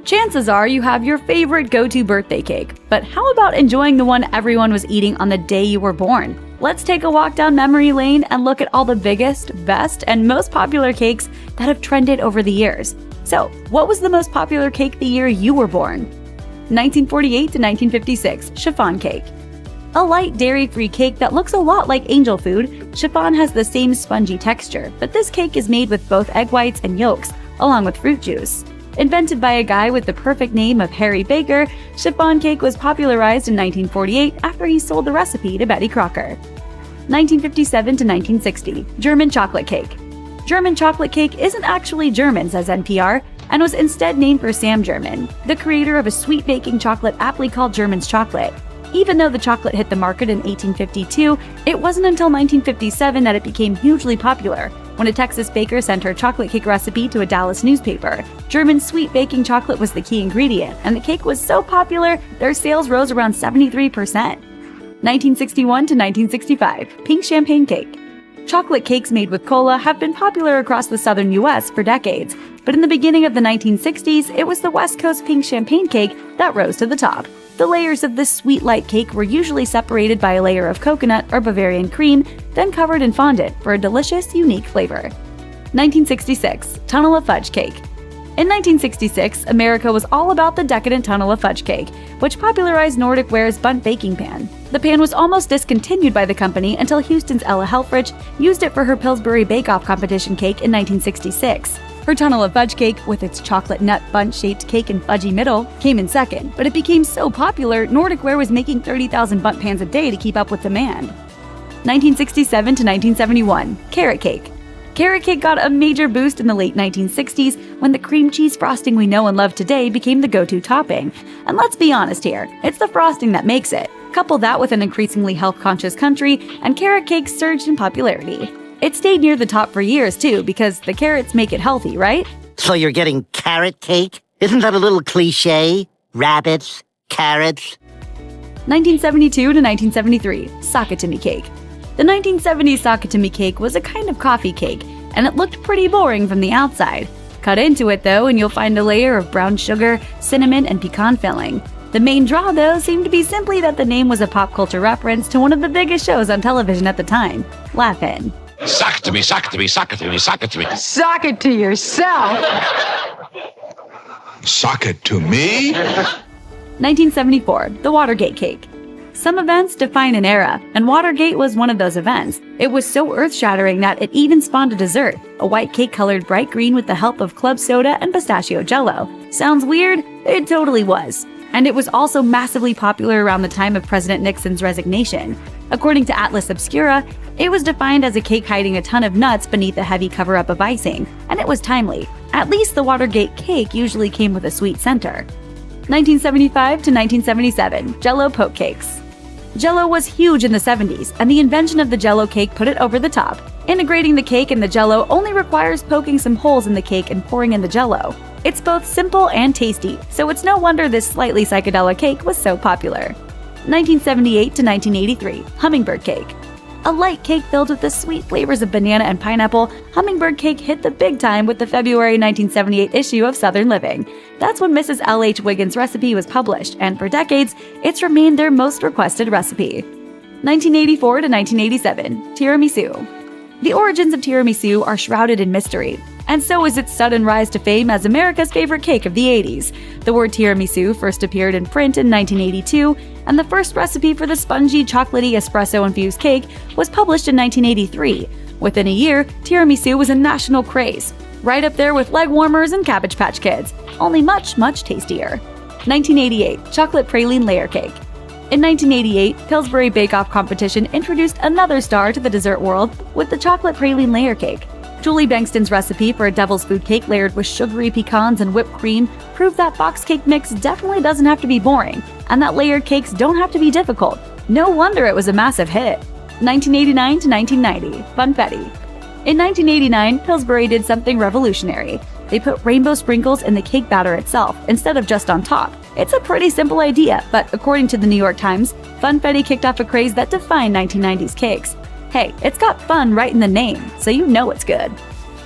Chances are you have your favorite go-to birthday cake, but how about enjoying the one everyone was eating on the day you were born? Let's take a walk down memory lane and look at all the biggest, best, and most popular cakes that have trended over the years. So, what was the most popular cake the year you were born? 1948 to 1956, chiffon cake. A light dairy-free cake that looks a lot like angel food, chiffon has the same spongy texture, but this cake is made with both egg whites and yolks, along with fruit juice. Invented by a guy with the perfect name of Harry Baker, chiffon cake was popularized in 1948 after he sold the recipe to Betty Crocker. 1957 to 1960, German chocolate cake. German chocolate cake isn't actually German, says NPR, and was instead named for Sam German, the creator of a sweet baking chocolate aptly called German's chocolate. Even though the chocolate hit the market in 1852, it wasn't until 1957 that it became hugely popular, when a Texas baker sent her chocolate cake recipe to a Dallas newspaper. German sweet baking chocolate was the key ingredient, and the cake was so popular, their sales rose around 73%. 1961 to 1965, pink champagne cake. Chocolate cakes made with cola have been popular across the southern US for decades, but in the beginning of the 1960s, it was the West Coast pink champagne cake that rose to the top. The layers of this sweet light cake were usually separated by a layer of coconut or Bavarian cream, then covered in fondant for a delicious, unique flavor. 1966, tunnel of fudge cake. In 1966, America was all about the decadent tunnel of fudge cake, which popularized Nordic Ware's Bundt baking pan. The pan was almost discontinued by the company until Houston's Ella Helfrich used it for her Pillsbury Bake-Off competition cake in 1966. Her tunnel of fudge cake, with its chocolate nut Bundt-shaped cake and fudgy middle, came in second, but it became so popular, Nordic Ware was making 30,000 Bundt pans a day to keep up with demand. 1967 to 1971, carrot cake. Carrot cake got a major boost in the late 1960s when the cream cheese frosting we know and love today became the go-to topping. And let's be honest here, it's the frosting that makes it. Couple that with an increasingly health-conscious country, and carrot cake surged in popularity. It stayed near the top for years, too, because the carrots make it healthy, right? So you're getting carrot cake? Isn't that a little cliché? Rabbits, carrots. 1972 to 1973, Sakatimi cake. The 1970s Sakatimi cake was a kind of coffee cake, and it looked pretty boring from the outside. Cut into it, though, and you'll find a layer of brown sugar, cinnamon, and pecan filling. The main draw, though, seemed to be simply that the name was a pop culture reference to one of the biggest shows on television at the time, Laugh-In. Sock it to me, sock it to me, sock it to me, sock it to me. Sock it to yourself. Sock it to me? 1974, the Watergate cake. Some events define an era, and Watergate was one of those events. It was so earth-shattering that it even spawned a dessert, a white cake colored bright green with the help of club soda and pistachio jello. Sounds weird? It totally was. And it was also massively popular around the time of President Nixon's resignation. According to Atlas Obscura, it was defined as a cake hiding a ton of nuts beneath a heavy cover-up of icing, and it was timely. At least the Watergate cake usually came with a sweet center. 1975 to 1977, Jell-O poke cakes. Jell-O was huge in the 70s, and the invention of the Jell-O cake put it over the top. Integrating the cake and the Jell-O only requires poking some holes in the cake and pouring in the Jell-O. It's both simple and tasty, so it's no wonder this slightly psychedelic cake was so popular. 1978 to 1983, hummingbird cake. A light cake filled with the sweet flavors of banana and pineapple, hummingbird cake hit the big time with the February 1978 issue of Southern Living. That's when Mrs. L.H. Wiggins' recipe was published, and for decades, it's remained their most requested recipe. 1984 to 1987, tiramisu. The origins of tiramisu are shrouded in mystery, and so is its sudden rise to fame as America's favorite cake of the 80s. The word tiramisu first appeared in print in 1982, and the first recipe for the spongy, chocolatey, espresso-infused cake was published in 1983. Within a year, tiramisu was a national craze, right up there with leg warmers and Cabbage Patch Kids, only much, much tastier. 1988, chocolate praline layer cake. In 1988, Pillsbury Bake-Off competition introduced another star to the dessert world with the chocolate praline layer cake. Julie Bankston's recipe for a devil's food cake layered with sugary pecans and whipped cream proved that box cake mix definitely doesn't have to be boring, and that layered cakes don't have to be difficult. No wonder it was a massive hit. 1989 to 1990, Funfetti. In 1989, Pillsbury did something revolutionary. They put rainbow sprinkles in the cake batter itself instead of just on top. It's a pretty simple idea, but according to the New York Times, Funfetti kicked off a craze that defined 1990s cakes. Hey, it's got fun right in the name, so you know it's good.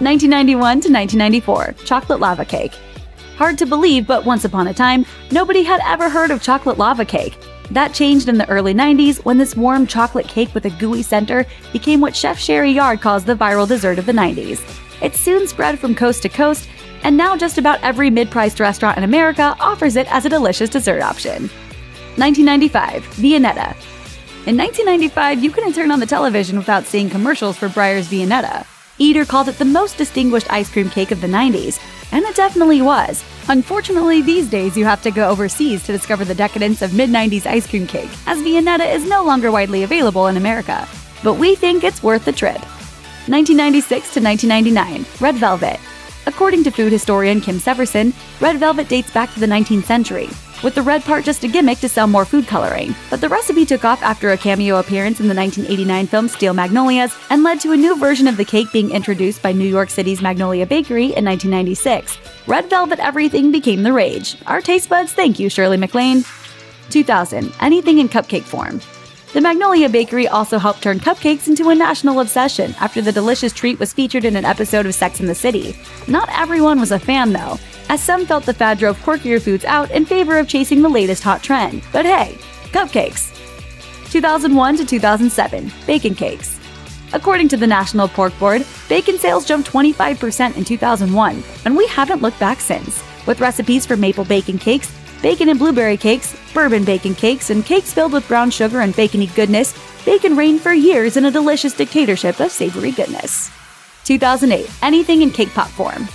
1991 to 1994, chocolate lava cake. Hard to believe, but once upon a time, nobody had ever heard of chocolate lava cake. That changed in the early 90s when this warm chocolate cake with a gooey center became what Chef Sherry Yard calls the viral dessert of the 90s. It soon spread from coast to coast, and now just about every mid-priced restaurant in America offers it as a delicious dessert option. 1995, Viennetta. In 1995, you couldn't turn on the television without seeing commercials for Breyer's Viennetta. Eater called it the most distinguished ice cream cake of the 90s, and it definitely was. Unfortunately, these days you have to go overseas to discover the decadence of mid-90s ice cream cake, as Viennetta is no longer widely available in America. But we think it's worth the trip. 1996 to 1999, Red Velvet. According to food historian Kim Severson, Red Velvet dates back to the 19th century, with the red part just a gimmick to sell more food coloring. But the recipe took off after a cameo appearance in the 1989 film Steel Magnolias and led to a new version of the cake being introduced by New York City's Magnolia Bakery in 1996. Red Velvet everything became the rage. Our taste buds thank you, Shirley MacLaine. 2000, anything in cupcake form. The Magnolia Bakery also helped turn cupcakes into a national obsession after the delicious treat was featured in an episode of Sex and the City. Not everyone was a fan, though, as some felt the fad drove quirkier foods out in favor of chasing the latest hot trend. But hey, cupcakes. 2001 to 2007, bacon cakes. According to the National Pork Board, bacon sales jumped 25% in 2001, and we haven't looked back since, with recipes for maple bacon cakes, bacon and blueberry cakes, bourbon bacon cakes, and cakes filled with brown sugar and bacony goodness. Bacon reigned for years in a delicious dictatorship of savory goodness. 2008, anything in cake pop form.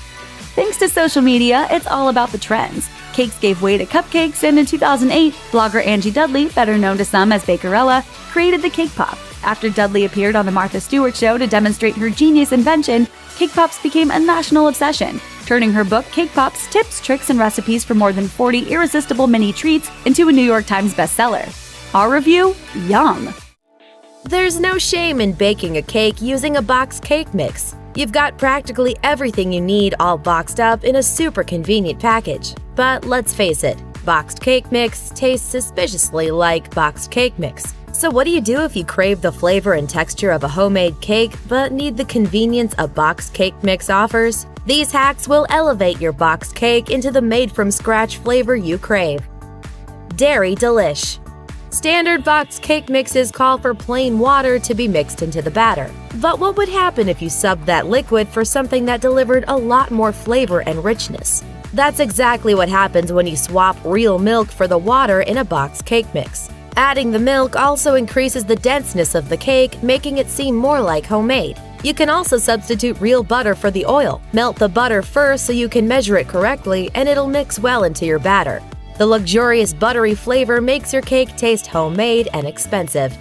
Thanks to social media, it's all about the trends. Cakes gave way to cupcakes, and in 2008, blogger Angie Dudley, better known to some as Bakerella, created the cake pop. After Dudley appeared on The Martha Stewart Show to demonstrate her genius invention, cake pops became a national obsession, turning her book Cake Pops: Tips, Tricks, and Recipes for More Than 40 Irresistible Mini Treats into a New York Times bestseller. Our review? Yum! There's no shame in baking a cake using a boxed cake mix. You've got practically everything you need all boxed up in a super convenient package. But let's face it, boxed cake mix tastes suspiciously like boxed cake mix. So what do you do if you crave the flavor and texture of a homemade cake but need the convenience a boxed cake mix offers? These hacks will elevate your boxed cake into the made-from-scratch flavor you crave. Dairy Delish. Standard boxed cake mixes call for plain water to be mixed into the batter. But what would happen if you subbed that liquid for something that delivered a lot more flavor and richness? That's exactly what happens when you swap real milk for the water in a boxed cake mix. Adding the milk also increases the denseness of the cake, making it seem more like homemade. You can also substitute real butter for the oil. Melt the butter first so you can measure it correctly, and it'll mix well into your batter. The luxurious buttery flavor makes your cake taste homemade and expensive.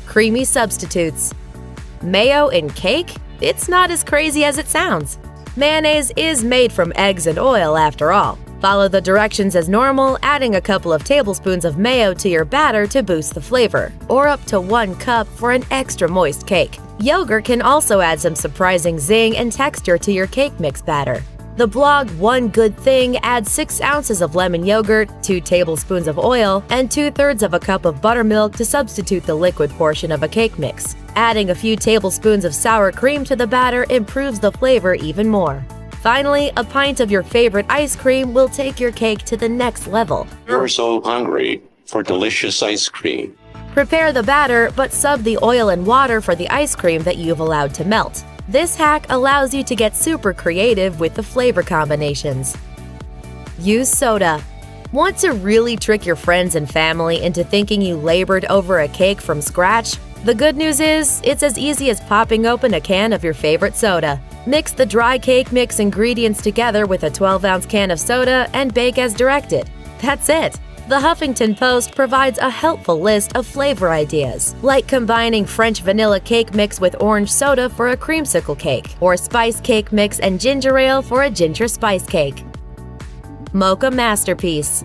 Creamy substitutes. Mayo in cake? It's not as crazy as it sounds. Mayonnaise is made from eggs and oil after all. Follow the directions as normal, adding a couple of tablespoons of mayo to your batter to boost the flavor, or up to 1 cup for an extra moist cake. Yogurt can also add some surprising zing and texture to your cake mix batter. The blog One Good Thing adds 6 ounces of lemon yogurt, 2 tablespoons of oil, and 2/3 of a cup of buttermilk to substitute the liquid portion of a cake mix. Adding a few tablespoons of sour cream to the batter improves the flavor even more. Finally, a pint of your favorite ice cream will take your cake to the next level. You're so hungry for delicious ice cream. Prepare the batter, but sub the oil and water for the ice cream that you've allowed to melt. This hack allows you to get super creative with the flavor combinations. Use soda. Want to really trick your friends and family into thinking you labored over a cake from scratch? The good news is, it's as easy as popping open a can of your favorite soda. Mix the dry cake mix ingredients together with a 12-ounce can of soda and bake as directed. That's it! The Huffington Post provides a helpful list of flavor ideas, like combining French vanilla cake mix with orange soda for a creamsicle cake, or spice cake mix and ginger ale for a ginger spice cake. Mocha Masterpiece.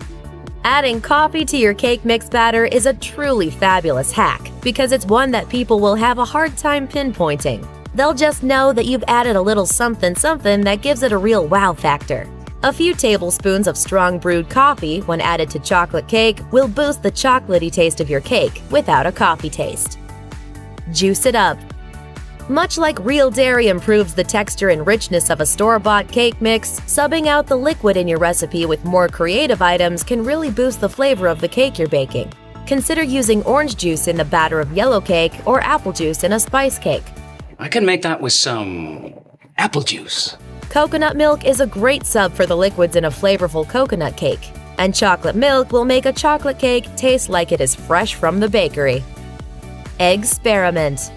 Adding coffee to your cake mix batter is a truly fabulous hack because it's one that people will have a hard time pinpointing. They'll just know that you've added a little something that gives it a real wow factor. A few tablespoons of strong brewed coffee, when added to chocolate cake, will boost the chocolatey taste of your cake without a coffee taste. Juice it up. Much like real dairy improves the texture and richness of a store-bought cake mix, subbing out the liquid in your recipe with more creative items can really boost the flavor of the cake you're baking. Consider using orange juice in the batter of yellow cake or apple juice in a spice cake. I can make that with some apple juice. Coconut milk is a great sub for the liquids in a flavorful coconut cake. And chocolate milk will make a chocolate cake taste like it is fresh from the bakery. Eggsperiment.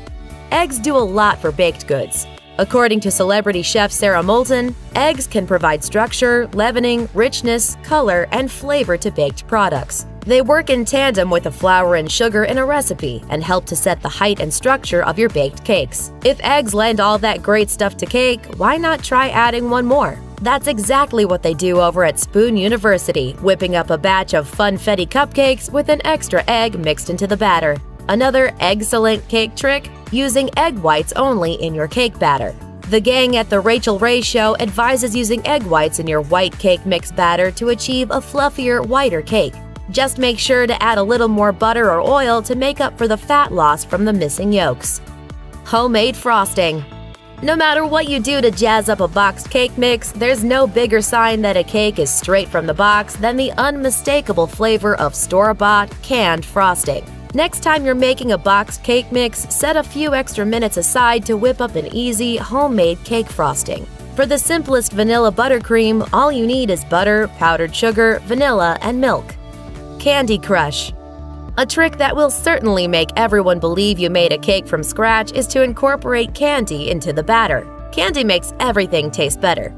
Eggs do a lot for baked goods. According to celebrity chef Sarah Moulton, eggs can provide structure, leavening, richness, color, and flavor to baked products. They work in tandem with the flour and sugar in a recipe and help to set the height and structure of your baked cakes. If eggs lend all that great stuff to cake, why not try adding one more? That's exactly what they do over at Spoon University, whipping up a batch of funfetti cupcakes with an extra egg mixed into the batter. Another excellent cake trick? Using egg whites only in your cake batter. The gang at the Rachel Ray Show advises using egg whites in your white cake mix batter to achieve a fluffier, whiter cake. Just make sure to add a little more butter or oil to make up for the fat loss from the missing yolks. Homemade frosting. No matter what you do to jazz up a boxed cake mix, there's no bigger sign that a cake is straight from the box than the unmistakable flavor of store-bought, canned frosting. Next time you're making a boxed cake mix, set a few extra minutes aside to whip up an easy, homemade cake frosting. For the simplest vanilla buttercream, all you need is butter, powdered sugar, vanilla, and milk. Candy Crush. A trick that will certainly make everyone believe you made a cake from scratch is to incorporate candy into the batter. Candy makes everything taste better.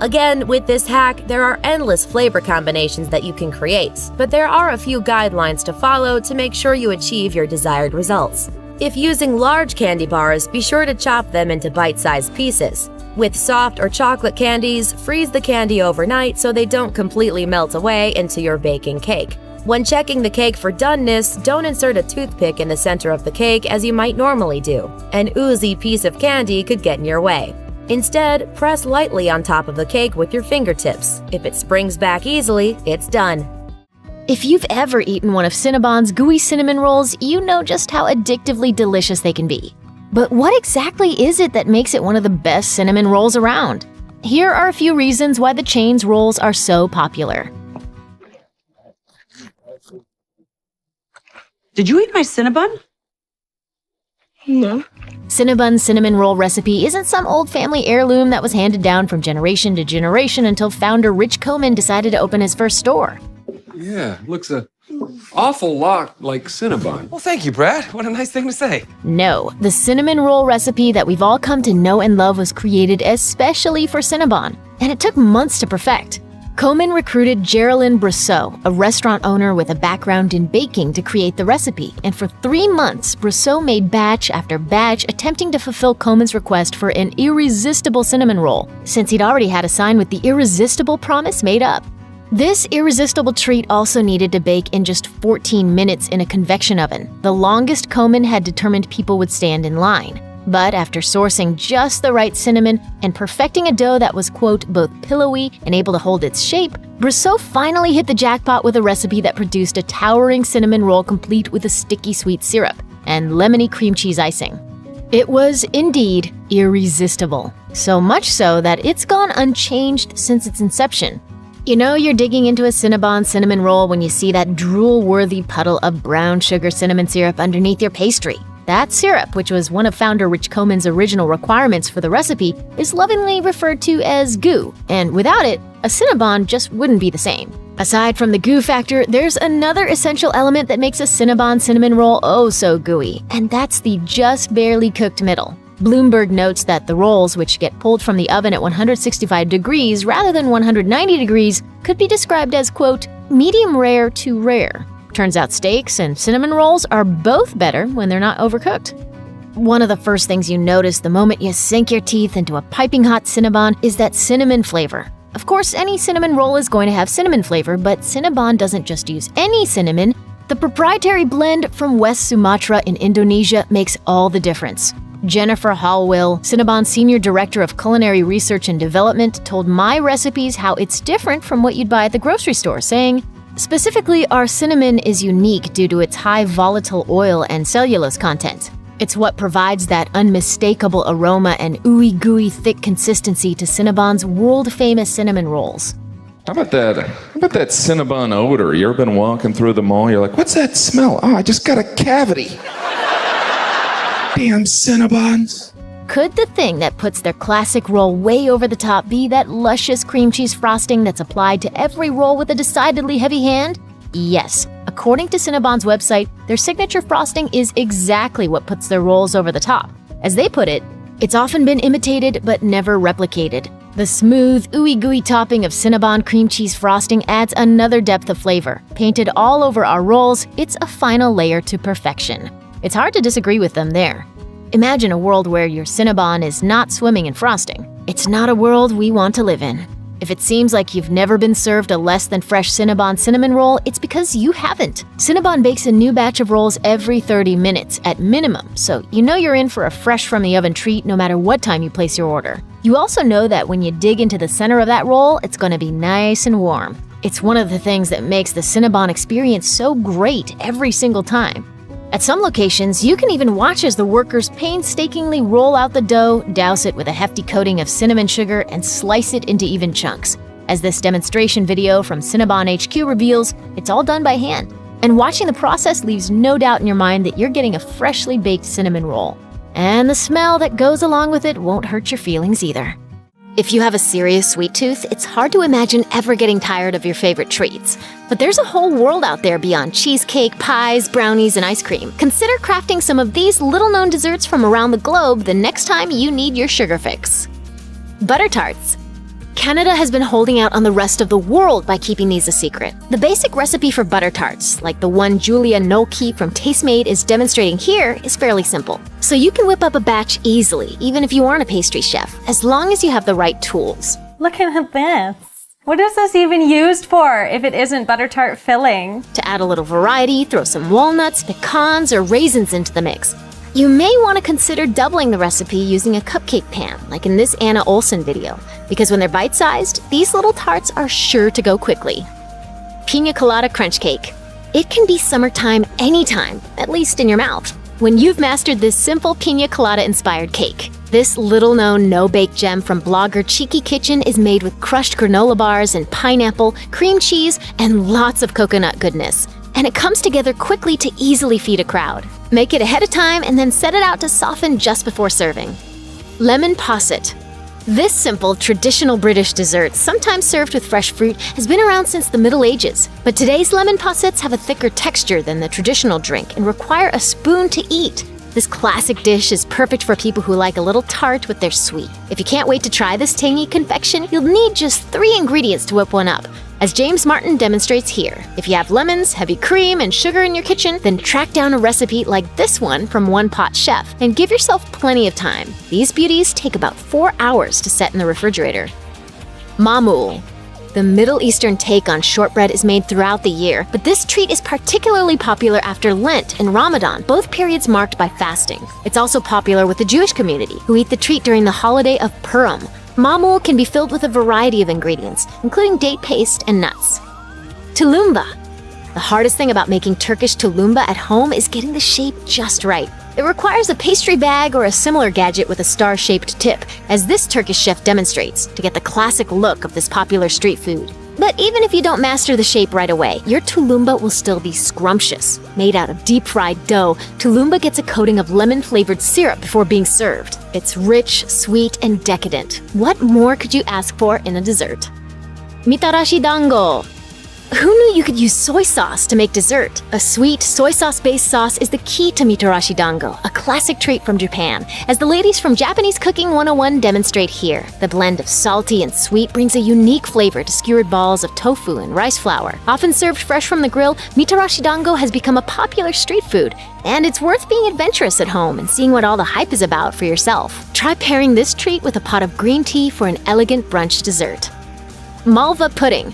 Again, with this hack, there are endless flavor combinations that you can create, but there are a few guidelines to follow to make sure you achieve your desired results. If using large candy bars, be sure to chop them into bite-sized pieces. With soft or chocolate candies, freeze the candy overnight so they don't completely melt away into your baking cake. When checking the cake for doneness, don't insert a toothpick in the center of the cake as you might normally do. An oozy piece of candy could get in your way. Instead, press lightly on top of the cake with your fingertips. If it springs back easily, it's done. If you've ever eaten one of Cinnabon's gooey cinnamon rolls, you know just how addictively delicious they can be. But what exactly is it that makes it one of the best cinnamon rolls around? Here are a few reasons why the chain's rolls are so popular. Did you eat my Cinnabon? No. Cinnabon's cinnamon roll recipe isn't some old family heirloom that was handed down from generation to generation until founder Rich Komen decided to open his first store. Yeah, looks an awful lot like Cinnabon. Well, thank you, Brad. What a nice thing to say. No, the cinnamon roll recipe that we've all come to know and love was created especially for Cinnabon, and it took months to perfect. Komen recruited Geraldine Brosseau, a restaurant owner with a background in baking, to create the recipe, and for 3 months, Brosseau made batch after batch attempting to fulfill Komen's request for an irresistible cinnamon roll, since he'd already had a sign with the irresistible promise made up. This irresistible treat also needed to bake in just 14 minutes in a convection oven, the longest Komen had determined people would stand in line. But after sourcing just the right cinnamon and perfecting a dough that was, quote, both pillowy and able to hold its shape, Brosseau finally hit the jackpot with a recipe that produced a towering cinnamon roll complete with a sticky sweet syrup and lemony cream cheese icing. It was indeed irresistible, so much so that it's gone unchanged since its inception. You know you're digging into a Cinnabon cinnamon roll when you see that drool-worthy puddle of brown sugar cinnamon syrup underneath your pastry. That syrup, which was one of founder Rich Komen's original requirements for the recipe, is lovingly referred to as goo, and without it, a Cinnabon just wouldn't be the same. Aside from the goo factor, there's another essential element that makes a Cinnabon cinnamon roll oh so gooey, and that's the just barely cooked middle. Bloomberg notes that the rolls, which get pulled from the oven at 165 degrees rather than 190 degrees, could be described as, quote, medium rare to rare. Turns out steaks and cinnamon rolls are both better when they're not overcooked. One of the first things you notice the moment you sink your teeth into a piping hot Cinnabon is that cinnamon flavor. Of course, any cinnamon roll is going to have cinnamon flavor, but Cinnabon doesn't just use any cinnamon. The proprietary blend from West Sumatra in Indonesia makes all the difference. Jennifer Hallwill, Cinnabon's Senior Director of Culinary Research and Development, told My Recipes how it's different from what you'd buy at the grocery store, saying, Specifically, our cinnamon is unique due to its high volatile oil and cellulose content. It's what provides that unmistakable aroma and ooey-gooey thick consistency to Cinnabon's world-famous cinnamon rolls. How about that Cinnabon odor? You ever been walking through the mall, you're like, what's that smell? Oh, I just got a cavity. Damn Cinnabons. Could the thing that puts their classic roll way over the top be that luscious cream cheese frosting that's applied to every roll with a decidedly heavy hand? Yes. According to Cinnabon's website, their signature frosting is exactly what puts their rolls over the top. As they put it, it's often been imitated but never replicated. The smooth, ooey-gooey topping of Cinnabon cream cheese frosting adds another depth of flavor. Painted all over our rolls, it's a final layer to perfection. It's hard to disagree with them there. Imagine a world where your Cinnabon is not swimming in frosting. It's not a world we want to live in. If it seems like you've never been served a less than fresh Cinnabon cinnamon roll, it's because you haven't. Cinnabon bakes a new batch of rolls every 30 minutes at minimum, so you know you're in for a fresh from the oven treat no matter what time you place your order. You also know that when you dig into the center of that roll, it's going to be nice and warm. It's one of the things that makes the Cinnabon experience so great every single time. At some locations, you can even watch as the workers painstakingly roll out the dough, douse it with a hefty coating of cinnamon sugar, and slice it into even chunks. As this demonstration video from Cinnabon HQ reveals, it's all done by hand. And watching the process leaves no doubt in your mind that you're getting a freshly baked cinnamon roll. And the smell that goes along with it won't hurt your feelings either. If you have a serious sweet tooth, it's hard to imagine ever getting tired of your favorite treats. But there's a whole world out there beyond cheesecake, pies, brownies, and ice cream. Consider crafting some of these little-known desserts from around the globe the next time you need your sugar fix. Butter tarts. Canada has been holding out on the rest of the world by keeping these a secret. The basic recipe for butter tarts, like the one Julia Nolke from Tastemade is demonstrating here, is fairly simple. So you can whip up a batch easily, even if you aren't a pastry chef, as long as you have the right tools. Look at this. What is this even used for if it isn't butter tart filling? To add a little variety, throw some walnuts, pecans, or raisins into the mix. You may want to consider doubling the recipe using a cupcake pan, like in this Anna Olsen video, because when they're bite-sized, these little tarts are sure to go quickly. Pina Colada Crunch Cake. It can be summertime anytime, at least in your mouth, when you've mastered this simple Pina Colada-inspired cake. This little-known no-bake gem from blogger Cheeky Kitchen is made with crushed granola bars and pineapple, cream cheese, and lots of coconut goodness. And it comes together quickly to easily feed a crowd. Make it ahead of time and then set it out to soften just before serving. Lemon posset. This simple, traditional British dessert, sometimes served with fresh fruit, has been around since the Middle Ages. But today's lemon possets have a thicker texture than the traditional drink and require a spoon to eat. This classic dish is perfect for people who like a little tart with their sweet. If you can't wait to try this tangy confection, you'll need just 3 ingredients to whip one up. As James Martin demonstrates here, if you have lemons, heavy cream, and sugar in your kitchen, then track down a recipe like this one from One Pot Chef and give yourself plenty of time. These beauties take about 4 hours to set in the refrigerator. Mamul. The Middle Eastern take on shortbread is made throughout the year, but this treat is particularly popular after Lent and Ramadan, both periods marked by fasting. It's also popular with the Jewish community, who eat the treat during the holiday of Purim. Mamul can be filled with a variety of ingredients, including date paste and nuts. Tulumba. The hardest thing about making Turkish tulumba at home is getting the shape just right. It requires a pastry bag or a similar gadget with a star-shaped tip, as this Turkish chef demonstrates, to get the classic look of this popular street food. But even if you don't master the shape right away, your tulumba will still be scrumptious. Made out of deep-fried dough, tulumba gets a coating of lemon-flavored syrup before being served. It's rich, sweet, and decadent. What more could you ask for in a dessert? Mitarashi dango. Who knew you could use soy sauce to make dessert? A sweet, soy sauce-based sauce is the key to mitarashi dango, a classic treat from Japan, as the ladies from Japanese Cooking 101 demonstrate here. The blend of salty and sweet brings a unique flavor to skewered balls of tofu and rice flour. Often served fresh from the grill, mitarashi dango has become a popular street food, and it's worth being adventurous at home and seeing what all the hype is about for yourself. Try pairing this treat with a pot of green tea for an elegant brunch dessert. Malva pudding.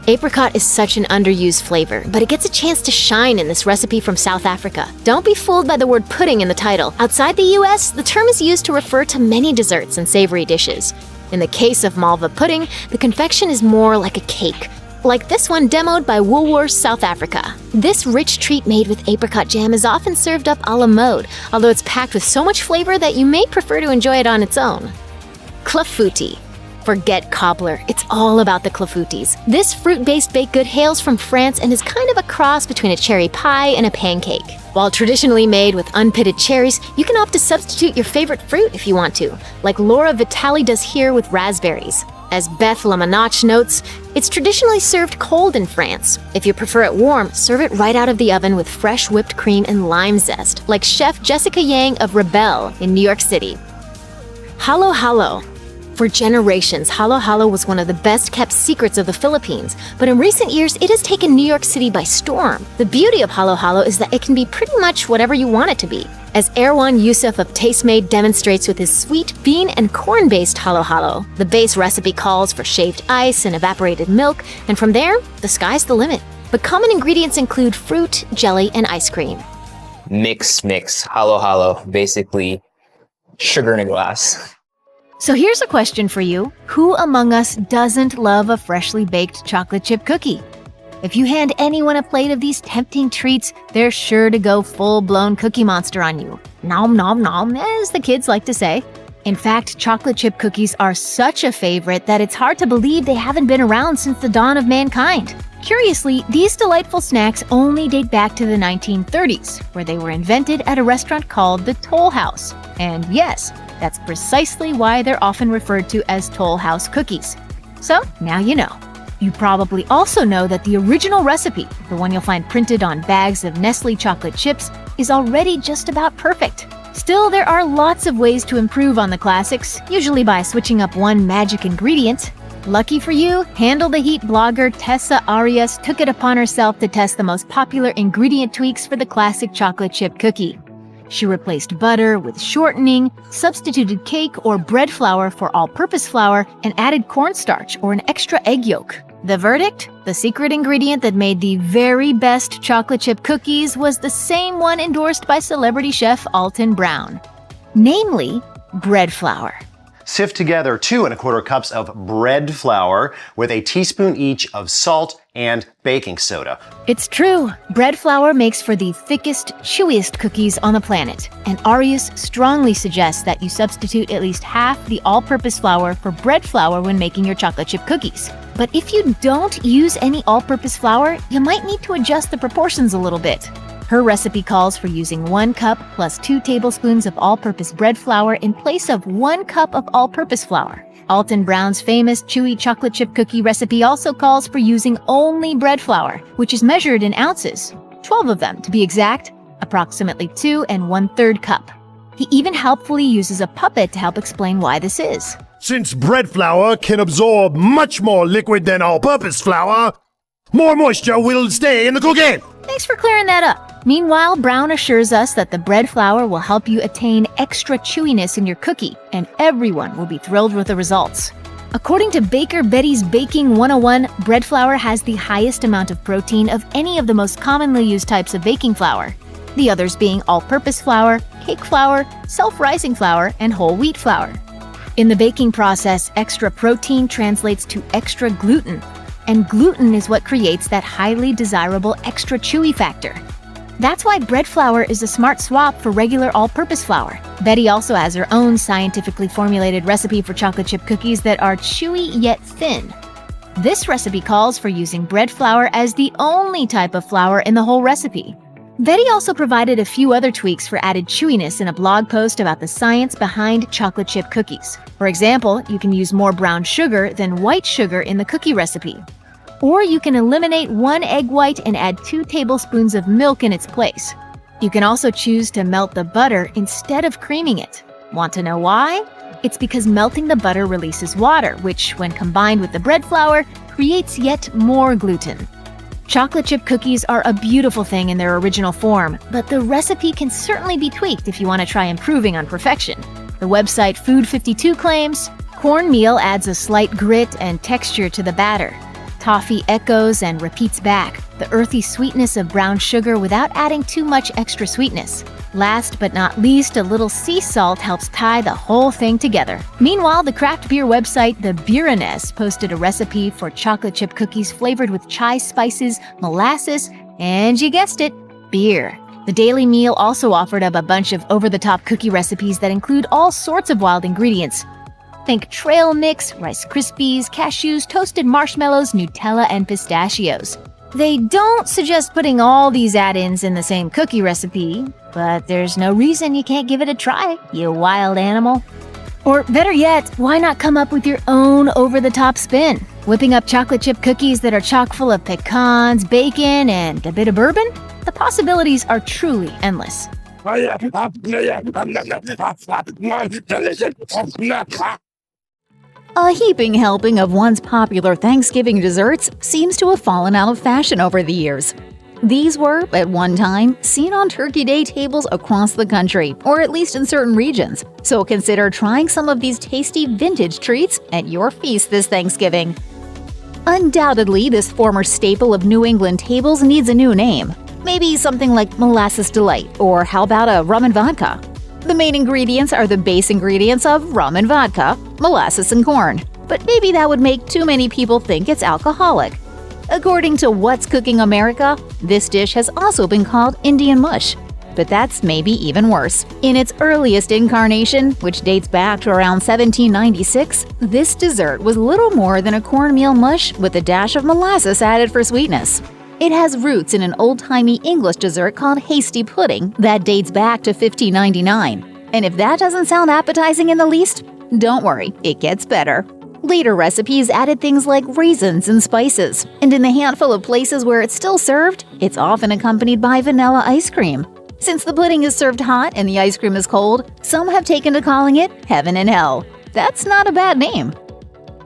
Apricot is such an underused flavor, but it gets a chance to shine in this recipe from South Africa. Don't be fooled by the word pudding in the title. Outside the US, the term is used to refer to many desserts and savory dishes. In the case of Malva pudding, the confection is more like a cake. Like this one demoed by Woolworths South Africa. This rich treat made with apricot jam is often served up a la mode, although it's packed with so much flavor that you may prefer to enjoy it on its own. Clafouti. Forget cobbler, it's all about the clafoutis. This fruit-based baked good hails from France and is kind of a cross between a cherry pie and a pancake. While traditionally made with unpitted cherries, you can opt to substitute your favorite fruit if you want to, like Laura Vitale does here with raspberries. As Beth Lamanach notes, it's traditionally served cold in France. If you prefer it warm, serve it right out of the oven with fresh whipped cream and lime zest, like Chef Jessica Yang of Rebelle in New York City. Halo Halo. For generations, halo halo was one of the best-kept secrets of the Philippines, but in recent years, it has taken New York City by storm. The beauty of halo halo is that it can be pretty much whatever you want it to be, as Erwan Yusuf of Tastemade demonstrates with his sweet bean and corn-based halo halo. The base recipe calls for shaved ice and evaporated milk, and from there, the sky's the limit. But common ingredients include fruit, jelly, and ice cream. Mix, halo halo, basically sugar in a glass. So here's a question for you. Who among us doesn't love a freshly baked chocolate chip cookie? If you hand anyone a plate of these tempting treats, they're sure to go full-blown cookie monster on you. Nom nom nom, as the kids like to say. In fact, chocolate chip cookies are such a favorite that it's hard to believe they haven't been around since the dawn of mankind. Curiously, these delightful snacks only date back to the 1930s, where they were invented at a restaurant called the Toll House. And yes, that's precisely why they're often referred to as Toll House cookies. So, now you know. You probably also know that the original recipe, the one you'll find printed on bags of Nestle chocolate chips, is already just about perfect. Still, there are lots of ways to improve on the classics, usually by switching up one magic ingredient. Lucky for you, Handle the Heat blogger Tessa Arias took it upon herself to test the most popular ingredient tweaks for the classic chocolate chip cookie. She replaced butter with shortening, substituted cake or bread flour for all-purpose flour, and added cornstarch or an extra egg yolk. The verdict? The secret ingredient that made the very best chocolate chip cookies was the same one endorsed by celebrity chef Alton Brown. Namely, bread flour. Sift together 2 1/4 cups of bread flour with a teaspoon each of salt and baking soda. It's true. Bread flour makes for the thickest, chewiest cookies on the planet, and Arias strongly suggests that you substitute at least half the all-purpose flour for bread flour when making your chocolate chip cookies. But if you don't use any all-purpose flour, you might need to adjust the proportions a little bit. Her recipe calls for using 1 cup plus 2 tablespoons of all-purpose bread flour in place of 1 cup of all-purpose flour. Alton Brown's famous chewy chocolate chip cookie recipe also calls for using only bread flour, which is measured in ounces, 12 of them to be exact, approximately 2 1/3 cup. He even helpfully uses a puppet to help explain why this is. Since bread flour can absorb much more liquid than all-purpose flour, more moisture will stay in the cookie. Thanks for clearing that up. Meanwhile, Brown assures us that the bread flour will help you attain extra chewiness in your cookie, and everyone will be thrilled with the results. According to Baker Betty's Baking 101, bread flour has the highest amount of protein of any of the most commonly used types of baking flour, the others being all-purpose flour, cake flour, self-rising flour, and whole wheat flour. In the baking process, extra protein translates to extra gluten, and gluten is what creates that highly desirable extra chewy factor. That's why bread flour is a smart swap for regular all-purpose flour. Betty also has her own scientifically formulated recipe for chocolate chip cookies that are chewy yet thin. This recipe calls for using bread flour as the only type of flour in the whole recipe. Betty also provided a few other tweaks for added chewiness in a blog post about the science behind chocolate chip cookies. For example, you can use more brown sugar than white sugar in the cookie recipe. Or you can eliminate 1 egg white and add 2 tablespoons of milk in its place. You can also choose to melt the butter instead of creaming it. Want to know why? It's because melting the butter releases water, which, when combined with the bread flour, creates yet more gluten. Chocolate chip cookies are a beautiful thing in their original form, but the recipe can certainly be tweaked if you want to try improving on perfection. The website Food52 claims, cornmeal adds a slight grit and texture to the batter. Toffee echoes and repeats back the earthy sweetness of brown sugar without adding too much extra sweetness. Last but not least, a little sea salt helps tie the whole thing together. Meanwhile, the craft beer website The Brownies posted a recipe for chocolate chip cookies flavored with chai spices, molasses, and you guessed it, beer. The Daily Meal also offered up a bunch of over-the-top cookie recipes that include all sorts of wild ingredients. Think trail mix, Rice Krispies, cashews, toasted marshmallows, Nutella, and pistachios. They don't suggest putting all these add-ins in the same cookie recipe, but there's no reason you can't give it a try, you wild animal. Or better yet, why not come up with your own over-the-top spin? Whipping up chocolate chip cookies that are chock full of pecans, bacon, and a bit of bourbon? The possibilities are truly endless. A heaping helping of once popular Thanksgiving desserts seems to have fallen out of fashion over the years. These were, at one time, seen on Turkey Day tables across the country, or at least in certain regions. So consider trying some of these tasty vintage treats at your feast this Thanksgiving. Undoubtedly, this former staple of New England tables needs a new name. Maybe something like Molasses Delight, or how about a rum and vodka? The main ingredients are the base ingredients of rum and vodka, molasses and corn. But maybe that would make too many people think it's alcoholic. According to What's Cooking America, this dish has also been called Indian mush. But that's maybe even worse. In its earliest incarnation, which dates back to around 1796, this dessert was little more than a cornmeal mush with a dash of molasses added for sweetness. It has roots in an old-timey English dessert called hasty pudding that dates back to 1599. And if that doesn't sound appetizing in the least, don't worry, it gets better. Later recipes added things like raisins and spices, and in the handful of places where it's still served, it's often accompanied by vanilla ice cream. Since the pudding is served hot and the ice cream is cold, some have taken to calling it heaven and hell. That's not a bad name.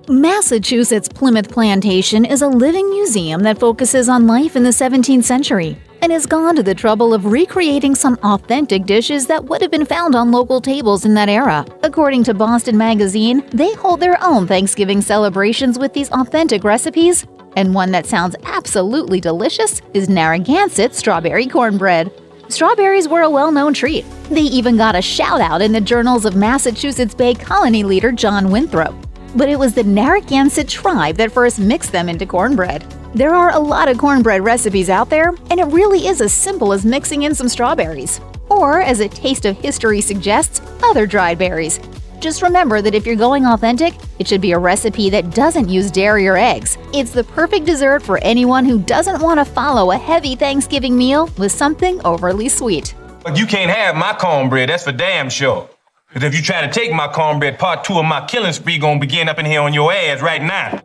Massachusetts Plymouth Plantation is a living museum that focuses on life in the 17th century and has gone to the trouble of recreating some authentic dishes that would have been found on local tables in that era. According to Boston Magazine, they hold their own Thanksgiving celebrations with these authentic recipes, and one that sounds absolutely delicious is Narragansett strawberry cornbread. Strawberries were a well-known treat. They even got a shout-out in the journals of Massachusetts Bay Colony leader John Winthrop. But it was the Narragansett tribe that first mixed them into cornbread. There are a lot of cornbread recipes out there, and it really is as simple as mixing in some strawberries. Or, as a taste of history suggests, other dried berries. Just remember that if you're going authentic, it should be a recipe that doesn't use dairy or eggs. It's the perfect dessert for anyone who doesn't want to follow a heavy Thanksgiving meal with something overly sweet. But you can't have my cornbread, that's for damn sure. Because if you try to take my cornbread, part 2 of my killing spree gonna begin up in here on your ass right now.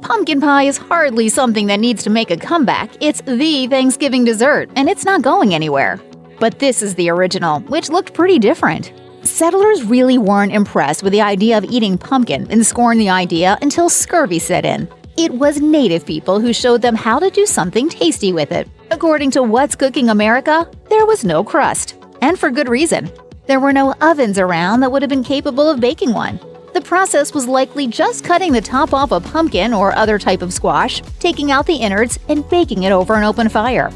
Pumpkin pie is hardly something that needs to make a comeback. It's the Thanksgiving dessert, and it's not going anywhere. But this is the original, which looked pretty different. Settlers really weren't impressed with the idea of eating pumpkin and scorned the idea until scurvy set in. It was native people who showed them how to do something tasty with it. According to What's Cooking America, there was no crust. And for good reason. There were no ovens around that would have been capable of baking one. The process was likely just cutting the top off a pumpkin or other type of squash, taking out the innards, and baking it over an open fire.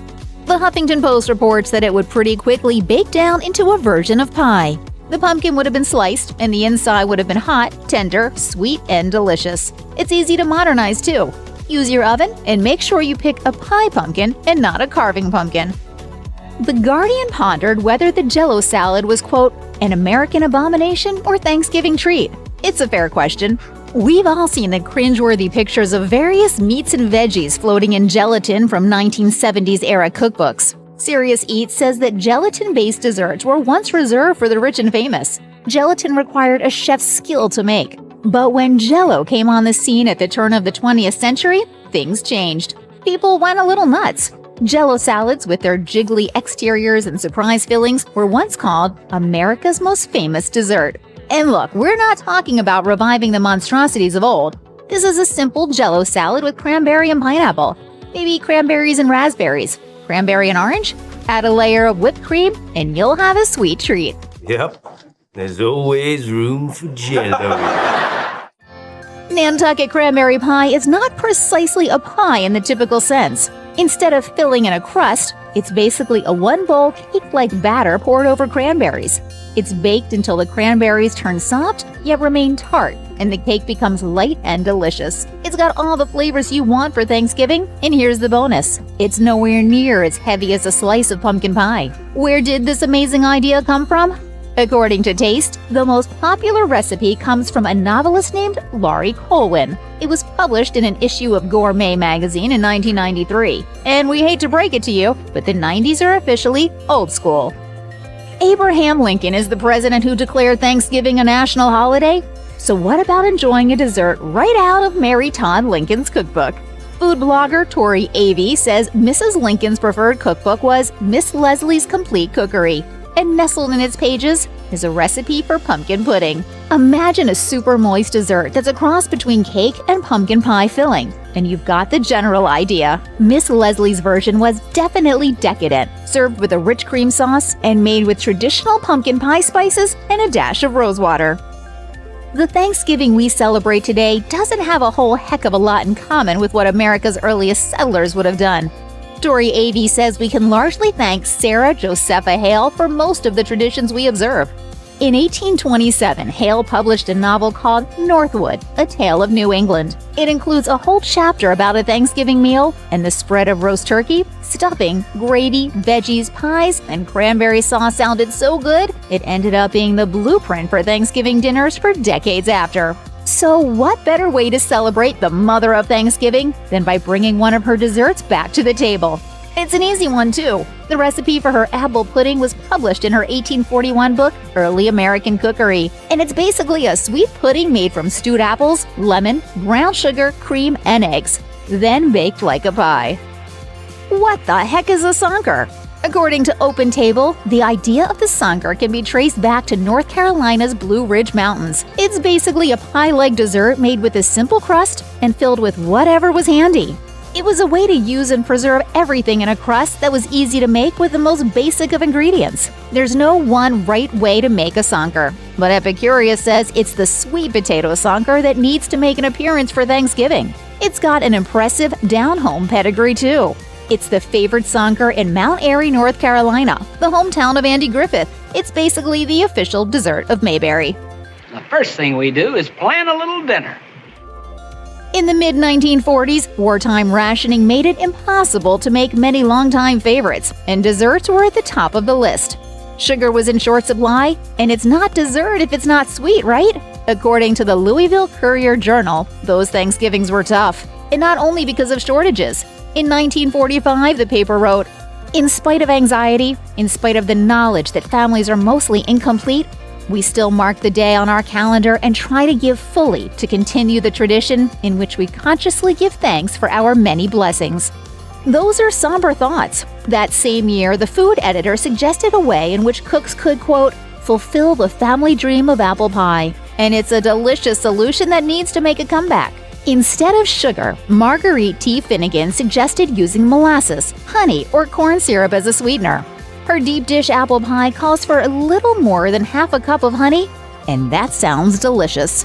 The Huffington Post reports that it would pretty quickly bake down into a version of pie. The pumpkin would have been sliced, and the inside would have been hot, tender, sweet, and delicious. It's easy to modernize, too. Use your oven, and make sure you pick a pie pumpkin and not a carving pumpkin. The Guardian pondered whether the Jell-O salad was, quote, an American abomination or Thanksgiving treat. It's a fair question. We've all seen the cringeworthy pictures of various meats and veggies floating in gelatin from 1970s-era cookbooks. Serious Eats says that gelatin-based desserts were once reserved for the rich and famous. Gelatin required a chef's skill to make. But when Jell-O came on the scene at the turn of the 20th century, things changed. People went a little nuts. Jell-O salads, with their jiggly exteriors and surprise fillings, were once called America's most famous dessert. And look, we're not talking about reviving the monstrosities of old. This is a simple Jell-O salad with cranberry and pineapple. Maybe cranberries and raspberries. Cranberry and orange? Add a layer of whipped cream, and you'll have a sweet treat. Yep, there's always room for Jell-O. Nantucket cranberry pie is not precisely a pie in the typical sense. Instead of filling in a crust, it's basically a one-bowl cake-like batter poured over cranberries. It's baked until the cranberries turn soft, yet remain tart, and the cake becomes light and delicious. It's got all the flavors you want for Thanksgiving, and here's the bonus. It's nowhere near as heavy as a slice of pumpkin pie. Where did this amazing idea come from? According to Taste, the most popular recipe comes from a novelist named Laurie Colwin. It was published in an issue of Gourmet magazine in 1993. And we hate to break it to you, but the 90s are officially old school. Abraham Lincoln is the president who declared Thanksgiving a national holiday. So what about enjoying a dessert right out of Mary Todd Lincoln's cookbook? Food blogger Tori Avey says Mrs. Lincoln's preferred cookbook was Miss Leslie's Complete Cookery. And nestled in its pages is a recipe for pumpkin pudding. Imagine a super moist dessert that's a cross between cake and pumpkin pie filling. And you've got the general idea. Miss Leslie's version was definitely decadent, served with a rich cream sauce and made with traditional pumpkin pie spices and a dash of rosewater. The Thanksgiving we celebrate today doesn't have a whole heck of a lot in common with what America's earliest settlers would have done. Tori Avey says we can largely thank Sarah Josepha Hale for most of the traditions we observe. In 1827, Hale published a novel called Northwood, A Tale of New England. It includes a whole chapter about a Thanksgiving meal and the spread of roast turkey, stuffing, gravy, veggies, pies, and cranberry sauce sounded so good, it ended up being the blueprint for Thanksgiving dinners for decades after. So what better way to celebrate the mother of Thanksgiving than by bringing one of her desserts back to the table? It's an easy one, too. The recipe for her apple pudding was published in her 1841 book, Early American Cookery, and it's basically a sweet pudding made from stewed apples, lemon, brown sugar, cream, and eggs, then baked like a pie. What the heck is a sonker? According to Open Table, the idea of the sonker can be traced back to North Carolina's Blue Ridge Mountains. It's basically a pie-like dessert made with a simple crust and filled with whatever was handy. It was a way to use and preserve everything in a crust that was easy to make with the most basic of ingredients. There's no one right way to make a sonker, but Epicurious says it's the sweet potato sonker that needs to make an appearance for Thanksgiving. It's got an impressive down-home pedigree, too. It's the favorite sonker in Mount Airy, North Carolina, the hometown of Andy Griffith. It's basically the official dessert of Mayberry. The first thing we do is plan a little dinner. In the mid-1940s, wartime rationing made it impossible to make many longtime favorites, and desserts were at the top of the list. Sugar was in short supply, and it's not dessert if it's not sweet, right? According to the Louisville Courier-Journal, those Thanksgivings were tough, and not only because of shortages. In 1945, the paper wrote, "In spite of anxiety, in spite of the knowledge that families are mostly incomplete, we still mark the day on our calendar and try to give fully to continue the tradition in which we consciously give thanks for our many blessings." Those are somber thoughts. That same year, the food editor suggested a way in which cooks could, quote, fulfill the family dream of apple pie. And it's a delicious solution that needs to make a comeback. Instead of sugar, Marguerite T. Finnegan suggested using molasses, honey, or corn syrup as a sweetener. Her deep dish apple pie calls for a little more than half a cup of honey, and that sounds delicious.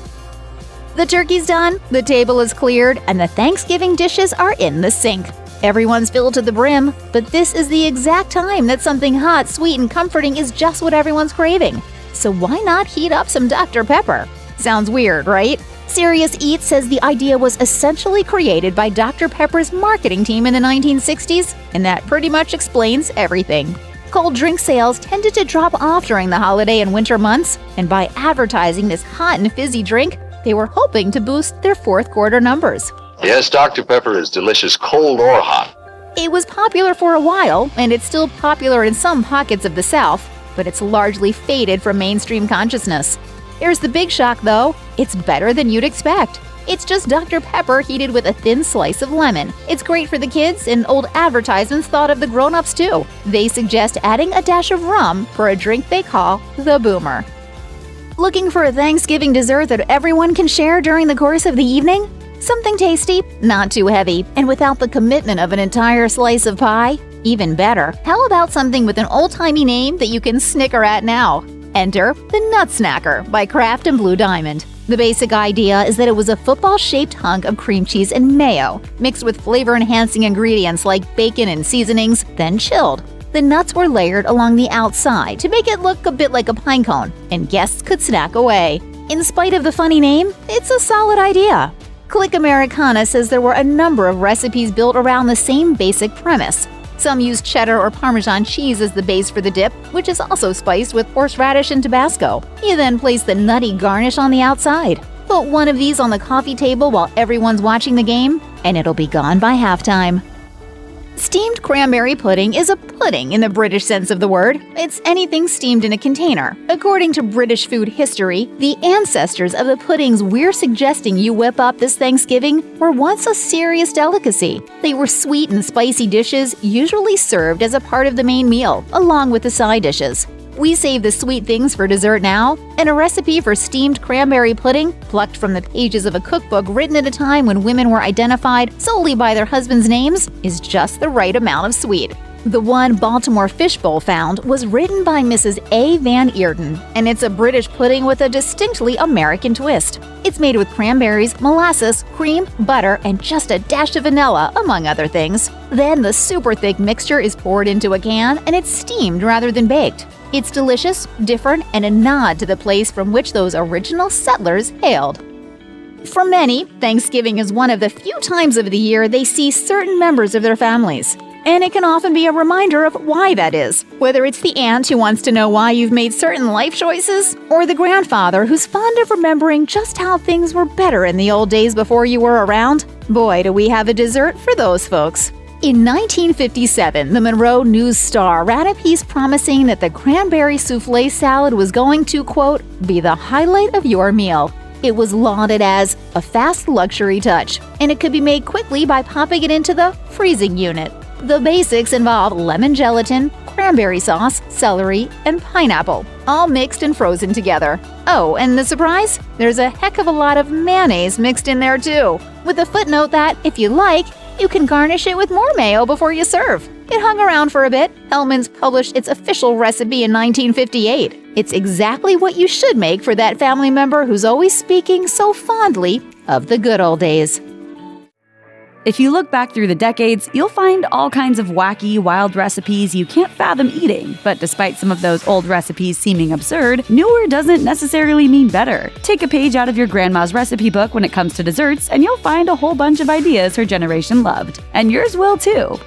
The turkey's done, the table is cleared, and the Thanksgiving dishes are in the sink. Everyone's filled to the brim, but this is the exact time that something hot, sweet, and comforting is just what everyone's craving. So why not heat up some Dr. Pepper? Sounds weird, right? Serious Eats says the idea was essentially created by Dr. Pepper's marketing team in the 1960s, and that pretty much explains everything. Cold drink sales tended to drop off during the holiday and winter months, and by advertising this hot and fizzy drink, they were hoping to boost their fourth quarter numbers. Yes, Dr. Pepper is delicious, cold or hot. It was popular for a while, and it's still popular in some pockets of the South, but it's largely faded from mainstream consciousness. Here's the big shock, though. It's better than you'd expect. It's just Dr. Pepper heated with a thin slice of lemon. It's great for the kids, and old advertisements thought of the grown-ups too. They suggest adding a dash of rum for a drink they call the Boomer. Looking for a Thanksgiving dessert that everyone can share during the course of the evening? Something tasty, not too heavy, and without the commitment of an entire slice of pie? Even better, how about something with an old-timey name that you can snicker at now? Enter the Nut Snacker by Kraft and Blue Diamond. The basic idea is that it was a football-shaped hunk of cream cheese and mayo, mixed with flavor-enhancing ingredients like bacon and seasonings, then chilled. The nuts were layered along the outside to make it look a bit like a pine cone, and guests could snack away. In spite of the funny name, it's a solid idea. Click Americana says there were a number of recipes built around the same basic premise. Some use cheddar or Parmesan cheese as the base for the dip, which is also spiced with horseradish and Tabasco. You then place the nutty garnish on the outside. Put one of these on the coffee table while everyone's watching the game, and it'll be gone by halftime. Steamed cranberry pudding is a pudding in the British sense of the word. It's anything steamed in a container. According to British food history, the ancestors of the puddings we're suggesting you whip up this Thanksgiving were once a serious delicacy. They were sweet and spicy dishes, usually served as a part of the main meal, along with the side dishes. We save the sweet things for dessert now, and a recipe for steamed cranberry pudding, plucked from the pages of a cookbook written at a time when women were identified solely by their husbands' names, is just the right amount of sweet. The one Baltimore Fishbowl found was written by Mrs. A. Van Eerden, and it's a British pudding with a distinctly American twist. It's made with cranberries, molasses, cream, butter, and just a dash of vanilla, among other things. Then the super thick mixture is poured into a can, and it's steamed rather than baked. It's delicious, different, and a nod to the place from which those original settlers hailed. For many, Thanksgiving is one of the few times of the year they see certain members of their families. And it can often be a reminder of why that is. Whether it's the aunt who wants to know why you've made certain life choices, or the grandfather who's fond of remembering just how things were better in the old days before you were around. Boy, do we have a dessert for those folks. In 1957, the Monroe News-Star ran a piece promising that the cranberry soufflé salad was going to, quote, be the highlight of your meal. It was lauded as a fast luxury touch, and it could be made quickly by popping it into the freezing unit. The basics involve lemon gelatin, cranberry sauce, celery, and pineapple, all mixed and frozen together. Oh, and the surprise? There's a heck of a lot of mayonnaise mixed in there too, with a footnote that, if you like, you can garnish it with more mayo before you serve. It hung around for a bit. Hellmann's published its official recipe in 1958. It's exactly what you should make for that family member who's always speaking so fondly of the good old days. If you look back through the decades, you'll find all kinds of wacky, wild recipes you can't fathom eating. But despite some of those old recipes seeming absurd, newer doesn't necessarily mean better. Take a page out of your grandma's recipe book when it comes to desserts, and you'll find a whole bunch of ideas her generation loved. And yours will too.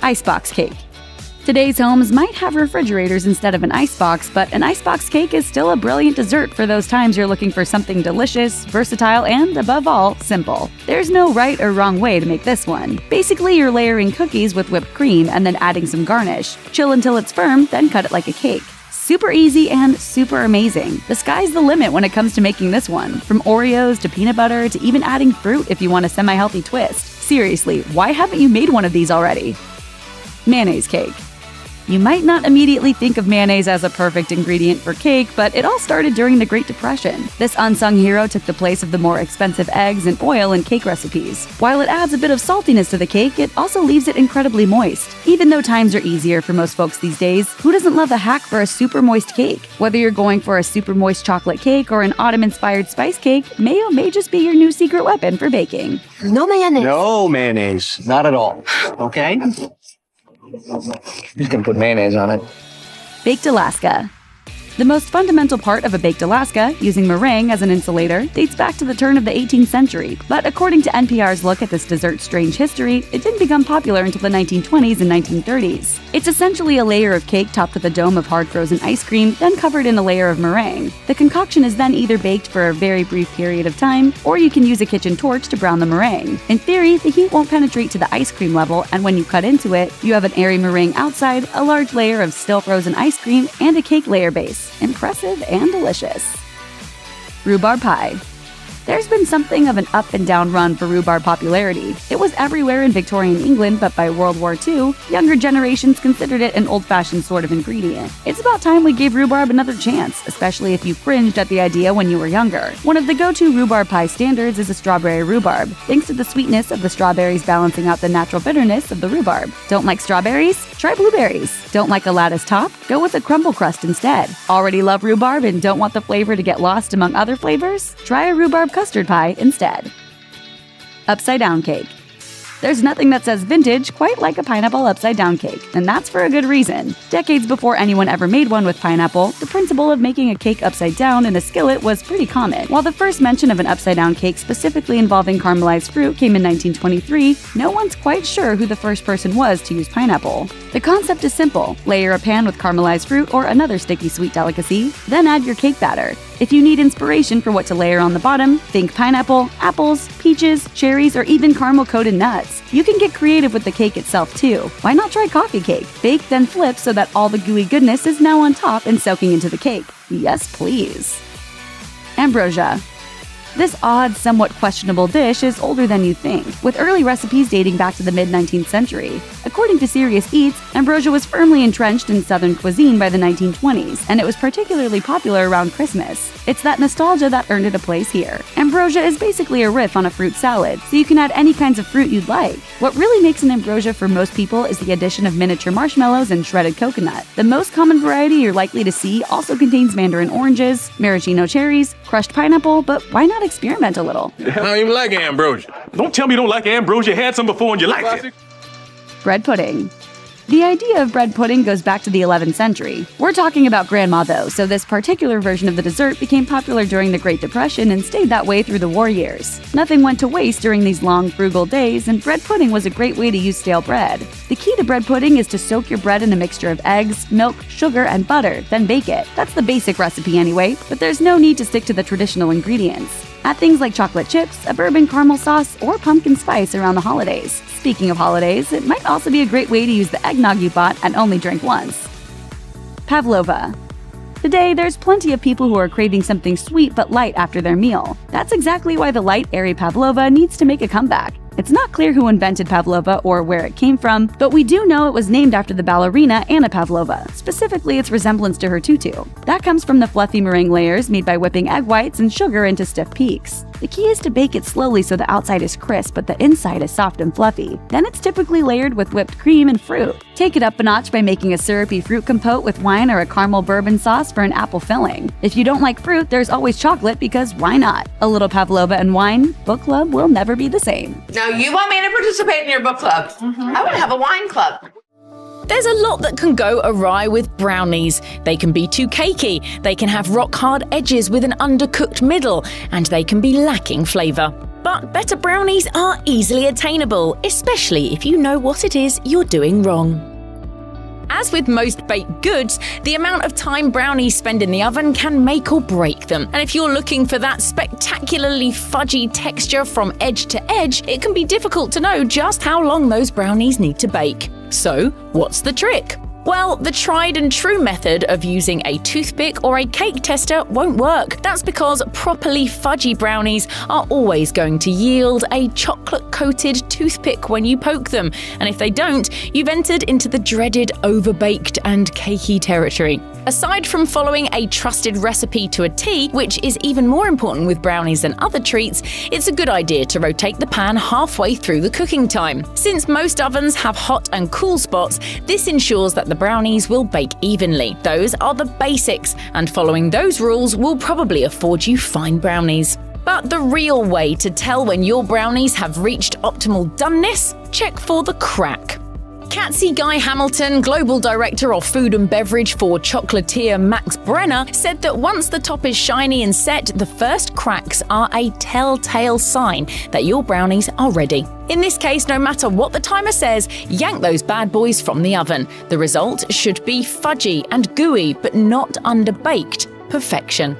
Icebox cake. Today's homes might have refrigerators instead of an icebox, but an icebox cake is still a brilliant dessert for those times you're looking for something delicious, versatile, and, above all, simple. There's no right or wrong way to make this one. Basically, you're layering cookies with whipped cream and then adding some garnish. Chill until it's firm, then cut it like a cake. Super easy and super amazing. The sky's the limit when it comes to making this one. From Oreos to peanut butter to even adding fruit if you want a semi-healthy twist. Seriously, why haven't you made one of these already? Mayonnaise cake. You might not immediately think of mayonnaise as a perfect ingredient for cake, but it all started during the Great Depression. This unsung hero took the place of the more expensive eggs and oil in cake recipes. While it adds a bit of saltiness to the cake, it also leaves it incredibly moist. Even though times are easier for most folks these days, who doesn't love a hack for a super moist cake? Whether you're going for a super moist chocolate cake or an autumn-inspired spice cake, mayo may just be your new secret weapon for baking. No mayonnaise. No mayonnaise. Not at all. Okay? Just gonna put mayonnaise on it. Baked Alaska. The most fundamental part of a baked Alaska, using meringue as an insulator, dates back to the turn of the 18th century. But according to NPR's look at this dessert's strange history, it didn't become popular until the 1920s and 1930s. It's essentially a layer of cake topped with a dome of hard frozen ice cream, then covered in a layer of meringue. The concoction is then either baked for a very brief period of time, or you can use a kitchen torch to brown the meringue. In theory, the heat won't penetrate to the ice cream level, and when you cut into it, you have an airy meringue outside, a large layer of still frozen ice cream, and a cake layer base. Impressive and delicious. Rhubarb pie. There's been something of an up and down run for rhubarb popularity. It was everywhere in Victorian England, but by World War II, younger generations considered it an old-fashioned sort of ingredient. It's about time we gave rhubarb another chance, especially if you cringed at the idea when you were younger. One of the go-to rhubarb pie standards is a strawberry rhubarb, thanks to the sweetness of the strawberries balancing out the natural bitterness of the rhubarb. Don't like strawberries? Try blueberries. Don't like a lattice top? Go with a crumble crust instead. Already love rhubarb and don't want the flavor to get lost among other flavors? Try a rhubarb custard pie instead. Upside down cake. There's nothing that says vintage quite like a pineapple upside-down cake, and that's for a good reason. Decades before anyone ever made one with pineapple, the principle of making a cake upside down in a skillet was pretty common. While the first mention of an upside-down cake specifically involving caramelized fruit came in 1923, no one's quite sure who the first person was to use pineapple. The concept is simple. Layer a pan with caramelized fruit or another sticky sweet delicacy, then add your cake batter. If you need inspiration for what to layer on the bottom, think pineapple, apples, peaches, cherries, or even caramel-coated nuts. You can get creative with the cake itself too. Why not try coffee cake? Bake then flip so that all the gooey goodness is now on top and soaking into the cake. Yes, please. Ambrosia. This odd, somewhat questionable dish is older than you think, with early recipes dating back to the mid-19th century. According to Serious Eats, ambrosia was firmly entrenched in Southern cuisine by the 1920s, and it was particularly popular around Christmas. It's that nostalgia that earned it a place here. Ambrosia is basically a riff on a fruit salad, so you can add any kinds of fruit you'd like. What really makes an ambrosia for most people is the addition of miniature marshmallows and shredded coconut. The most common variety you're likely to see also contains mandarin oranges, maraschino cherries, crushed pineapple, but why not experiment a little? I don't even like ambrosia. Don't tell me you don't like ambrosia. You had some before and you liked it. Bread pudding. The idea of bread pudding goes back to the 11th century. We're talking about grandma though, so this particular version of the dessert became popular during the Great Depression and stayed that way through the war years. Nothing went to waste during these long, frugal days, and bread pudding was a great way to use stale bread. The key to bread pudding is to soak your bread in a mixture of eggs, milk, sugar, and butter, then bake it. That's the basic recipe anyway, but there's no need to stick to the traditional ingredients. Add things like chocolate chips, a bourbon caramel sauce, or pumpkin spice around the holidays. Speaking of holidays, it might also be a great way to use the eggnog you bought and only drink once. Pavlova. Today, there's plenty of people who are craving something sweet but light after their meal. That's exactly why the light, airy pavlova needs to make a comeback. It's not clear who invented pavlova or where it came from, but we do know it was named after the ballerina Anna Pavlova, specifically its resemblance to her tutu. That comes from the fluffy meringue layers made by whipping egg whites and sugar into stiff peaks. The key is to bake it slowly so the outside is crisp but the inside is soft and fluffy. Then it's typically layered with whipped cream and fruit. Take it up a notch by making a syrupy fruit compote with wine or a caramel bourbon sauce for an apple filling. If you don't like fruit, there's always chocolate because why not? A little pavlova and wine, book club will never be the same. Now you want me to participate in your book club? I would have a wine club. There's a lot that can go awry with brownies. They can be too cakey, they can have rock-hard edges with an undercooked middle, and they can be lacking flavour. But better brownies are easily attainable, especially if you know what it is you're doing wrong. As with most baked goods, the amount of time brownies spend in the oven can make or break them. And if you're looking for that spectacularly fudgy texture from edge to edge, it can be difficult to know just how long those brownies need to bake. So, what's the trick? Well, the tried and true method of using a toothpick or a cake tester won't work. That's because properly fudgy brownies are always going to yield a chocolate-coated toothpick when you poke them. And if they don't, you've entered into the dreaded overbaked and cakey territory. Aside from following a trusted recipe to a T, which is even more important with brownies than other treats, it's a good idea to rotate the pan halfway through the cooking time. Since most ovens have hot and cool spots, this ensures that the brownies will bake evenly. Those are the basics, and following those rules will probably afford you fine brownies. But the real way to tell when your brownies have reached optimal doneness? Check for the crack. Catsy Guy Hamilton, Global Director of Food and Beverage for chocolatier Max Brenner, said that once the top is shiny and set, the first cracks are a telltale sign that your brownies are ready. In this case, no matter what the timer says, yank those bad boys from the oven. The result should be fudgy and gooey, but not underbaked. Perfection.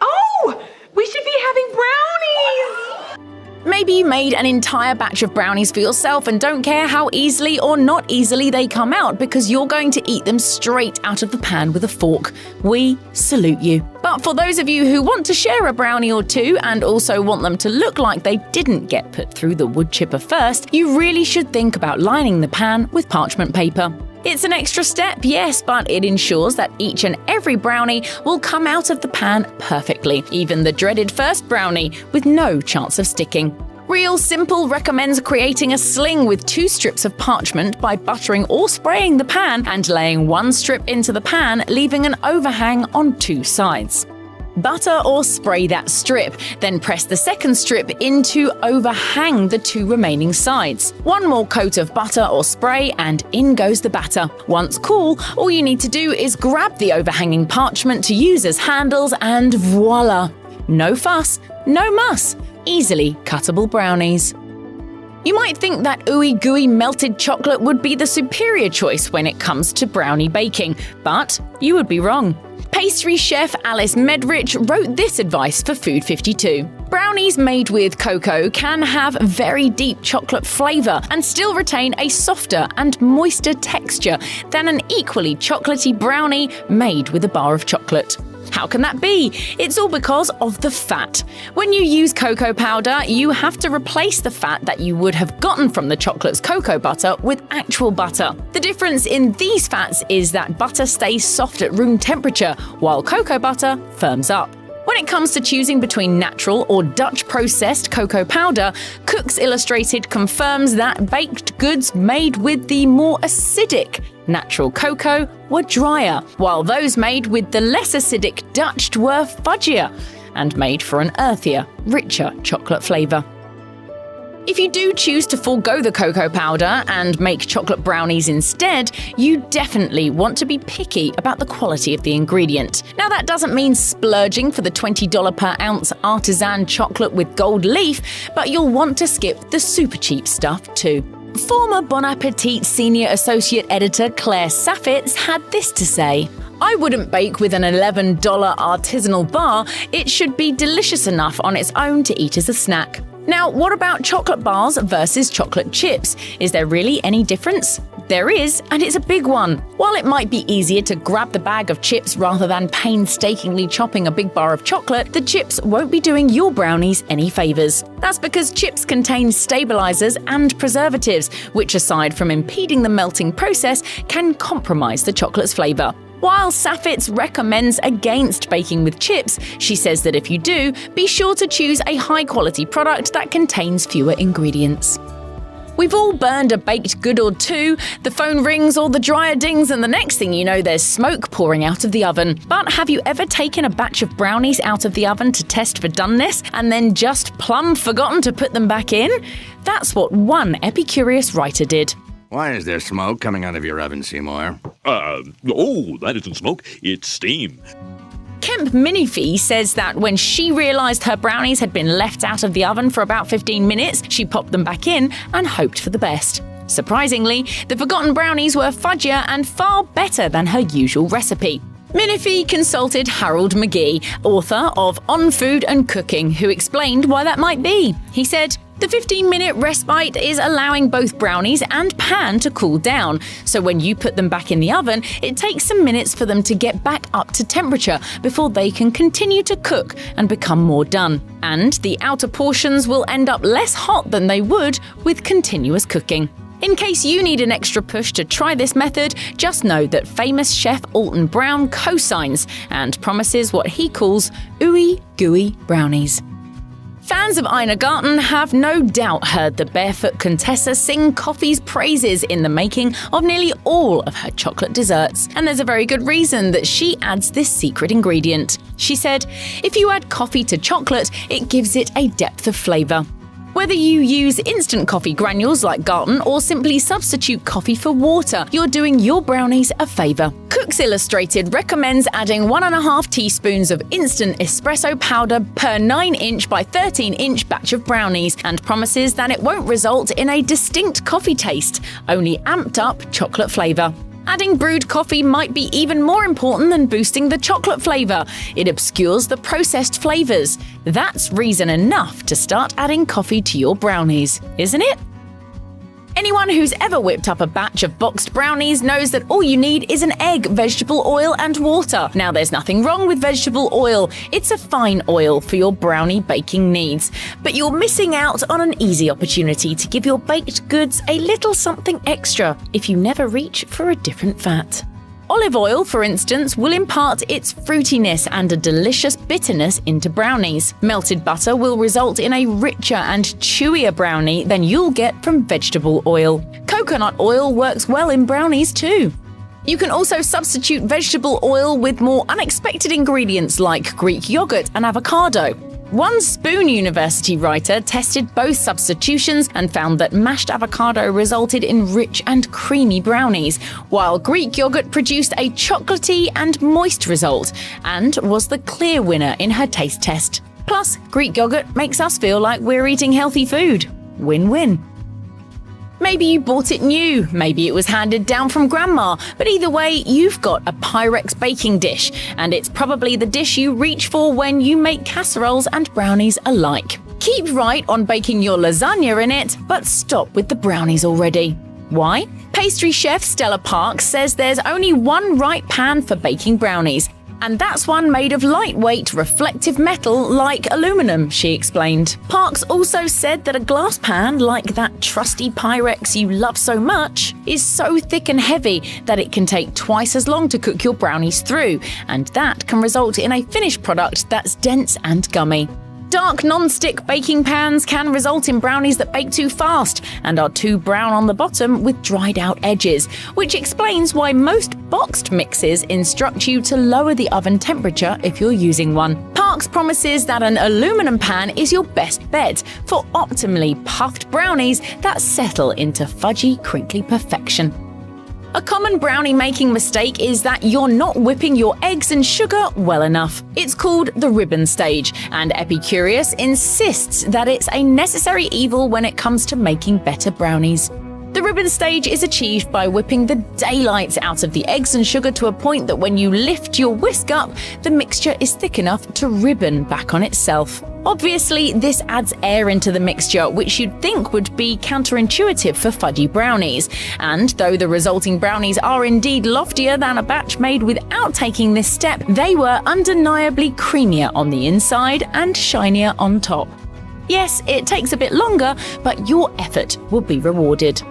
Oh, we should be having brownies! Maybe maybe you made an entire batch of brownies for yourself and don't care how easily or not easily they come out because you're going to eat them straight out of the pan with a fork. We salute you. But for those of you who want to share a brownie or two and also want them to look like they didn't get put through the wood chipper first, you really should think about lining the pan with parchment paper. It's an extra step, yes, but it ensures that each and every brownie will come out of the pan perfectly, even the dreaded first brownie, with no chance of sticking. Real Simple recommends creating a sling with 2 strips of parchment by buttering or spraying the pan and laying 1 strip into the pan, leaving an overhang on 2 sides. Butter or spray that strip, then press the second strip in to overhang the 2 remaining sides. 1 more coat of butter or spray and in goes the batter. Once cool, all you need to do is grab the overhanging parchment to use as handles and voila! No fuss, no muss, easily cuttable brownies. You might think that ooey gooey melted chocolate would be the superior choice when it comes to brownie baking, but you would be wrong. Pastry chef Alice Medrich wrote this advice for Food 52. Brownies made with cocoa can have very deep chocolate flavor and still retain a softer and moister texture than an equally chocolatey brownie made with a bar of chocolate. How can that be? It's all because of the fat. When you use cocoa powder, you have to replace the fat that you would have gotten from the chocolate's cocoa butter with actual butter. The difference in these fats is that butter stays soft at room temperature, while cocoa butter firms up. When it comes to choosing between natural or Dutch processed cocoa powder, Cook's Illustrated confirms that baked goods made with the more acidic natural cocoa were drier, while those made with the less acidic Dutch were fudgier and made for an earthier, richer chocolate flavour. If you do choose to forego the cocoa powder and make chocolate brownies instead, you definitely want to be picky about the quality of the ingredient. Now, that doesn't mean splurging for the $20 per ounce artisan chocolate with gold leaf, but you'll want to skip the super cheap stuff too. Former Bon Appetit Senior Associate Editor Claire Saffitz had this to say: I wouldn't bake with an $11 artisanal bar. It should be delicious enough on its own to eat as a snack. Now, what about chocolate bars versus chocolate chips? Is there really any difference? There is, and it's a big one. While it might be easier to grab the bag of chips rather than painstakingly chopping a big bar of chocolate, the chips won't be doing your brownies any favors. That's because chips contain stabilizers and preservatives, which aside from impeding the melting process, can compromise the chocolate's flavor. While Saffitz recommends against baking with chips, she says that if you do, be sure to choose a high-quality product that contains fewer ingredients. We've all burned a baked good or two, the phone rings or the dryer dings, and the next thing you know there's smoke pouring out of the oven. But have you ever taken a batch of brownies out of the oven to test for doneness and then just plumb forgotten to put them back in? That's what one Epicurious writer did. Why is there smoke coming out of your oven, Seymour? That isn't smoke, it's steam. Kemp Minifee says that when she realised her brownies had been left out of the oven for about 15 minutes, she popped them back in and hoped for the best. Surprisingly, the forgotten brownies were fudgier and far better than her usual recipe. Minifee consulted Harold McGee, author of On Food and Cooking, who explained why that might be. He said, the 15-minute respite is allowing both brownies and pan to cool down, so when you put them back in the oven, it takes some minutes for them to get back up to temperature before they can continue to cook and become more done. And the outer portions will end up less hot than they would with continuous cooking. In case you need an extra push to try this method, just know that famous chef Alton Brown co-signs and promises what he calls ooey gooey brownies. Fans of Ina Garten have no doubt heard the barefoot Contessa sing coffee's praises in the making of nearly all of her chocolate desserts. And there's a very good reason that she adds this secret ingredient. She said, if you add coffee to chocolate, it gives it a depth of flavor. Whether you use instant coffee granules like Garten or simply substitute coffee for water, you're doing your brownies a favor. Cook's Illustrated recommends adding 1.5 teaspoons of instant espresso powder per 9-inch by 13-inch batch of brownies and promises that it won't result in a distinct coffee taste, only amped up chocolate flavor. Adding brewed coffee might be even more important than boosting the chocolate flavor. It obscures the processed flavors. That's reason enough to start adding coffee to your brownies, isn't it? Anyone who's ever whipped up a batch of boxed brownies knows that all you need is an egg, vegetable oil, and water. Now, there's nothing wrong with vegetable oil. It's a fine oil for your brownie baking needs. But you're missing out on an easy opportunity to give your baked goods a little something extra if you never reach for a different fat. Olive oil, for instance, will impart its fruitiness and a delicious bitterness into brownies. Melted butter will result in a richer and chewier brownie than you'll get from vegetable oil. Coconut oil works well in brownies too. You can also substitute vegetable oil with more unexpected ingredients like Greek yogurt and avocado. One Spoon University writer tested both substitutions and found that mashed avocado resulted in rich and creamy brownies, while Greek yogurt produced a chocolatey and moist result and was the clear winner in her taste test. Plus, Greek yogurt makes us feel like we're eating healthy food. Win-win. Maybe you bought it new, maybe it was handed down from grandma, but either way, you've got a Pyrex baking dish, and it's probably the dish you reach for when you make casseroles and brownies alike. Keep right on baking your lasagna in it, but stop with the brownies already. Why? Pastry chef Stella Parks says there's only one right pan for baking brownies, and that's one made of lightweight, reflective metal like aluminum, she explained. Parks also said that a glass pan, like that trusty Pyrex you love so much, is so thick and heavy that it can take twice as long to cook your brownies through, and that can result in a finished product that's dense and gummy. Dark non-stick baking pans can result in brownies that bake too fast and are too brown on the bottom with dried out edges, which explains why most boxed mixes instruct you to lower the oven temperature if you're using one. Parks promises that an aluminum pan is your best bet for optimally puffed brownies that settle into fudgy, crinkly perfection. A common brownie making mistake is that you're not whipping your eggs and sugar well enough. It's called the ribbon stage, and Epicurious insists that it's a necessary evil when it comes to making better brownies. The ribbon stage is achieved by whipping the daylights out of the eggs and sugar to a point that when you lift your whisk up, the mixture is thick enough to ribbon back on itself. Obviously, this adds air into the mixture, which you'd think would be counterintuitive for fudgy brownies. And though the resulting brownies are indeed loftier than a batch made without taking this step, they were undeniably creamier on the inside and shinier on top. Yes, it takes a bit longer, but your effort will be rewarded.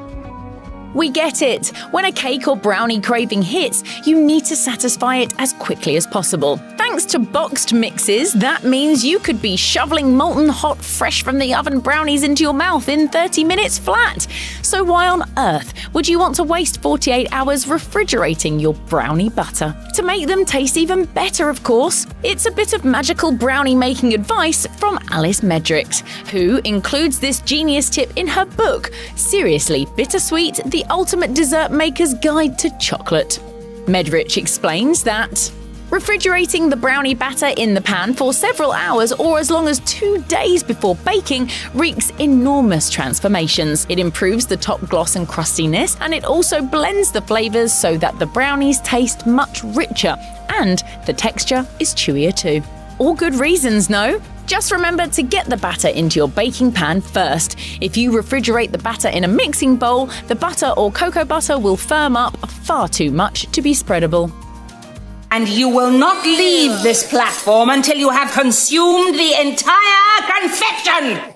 We get it. When a cake or brownie craving hits, you need to satisfy it as quickly as possible. Thanks to boxed mixes, that means you could be shoveling molten hot, fresh from the oven brownies into your mouth in 30 minutes flat. So why on earth would you want to waste 48 hours refrigerating your brownie butter? To make them taste even better, of course. It's a bit of magical brownie making advice from Alice Medricks, who includes this genius tip in her book, Seriously Bittersweet, The Ultimate Dessert Maker's Guide to Chocolate. Medrich explains that refrigerating the brownie batter in the pan for several hours or as long as 2 days before baking wreaks enormous transformations. It improves the top gloss and crustiness, and it also blends the flavors so that the brownies taste much richer and the texture is chewier too. All good reasons, no? Just remember to get the batter into your baking pan first. If you refrigerate the batter in a mixing bowl, the butter or cocoa butter will firm up far too much to be spreadable. And you will not leave this platform until you have consumed the entire confection!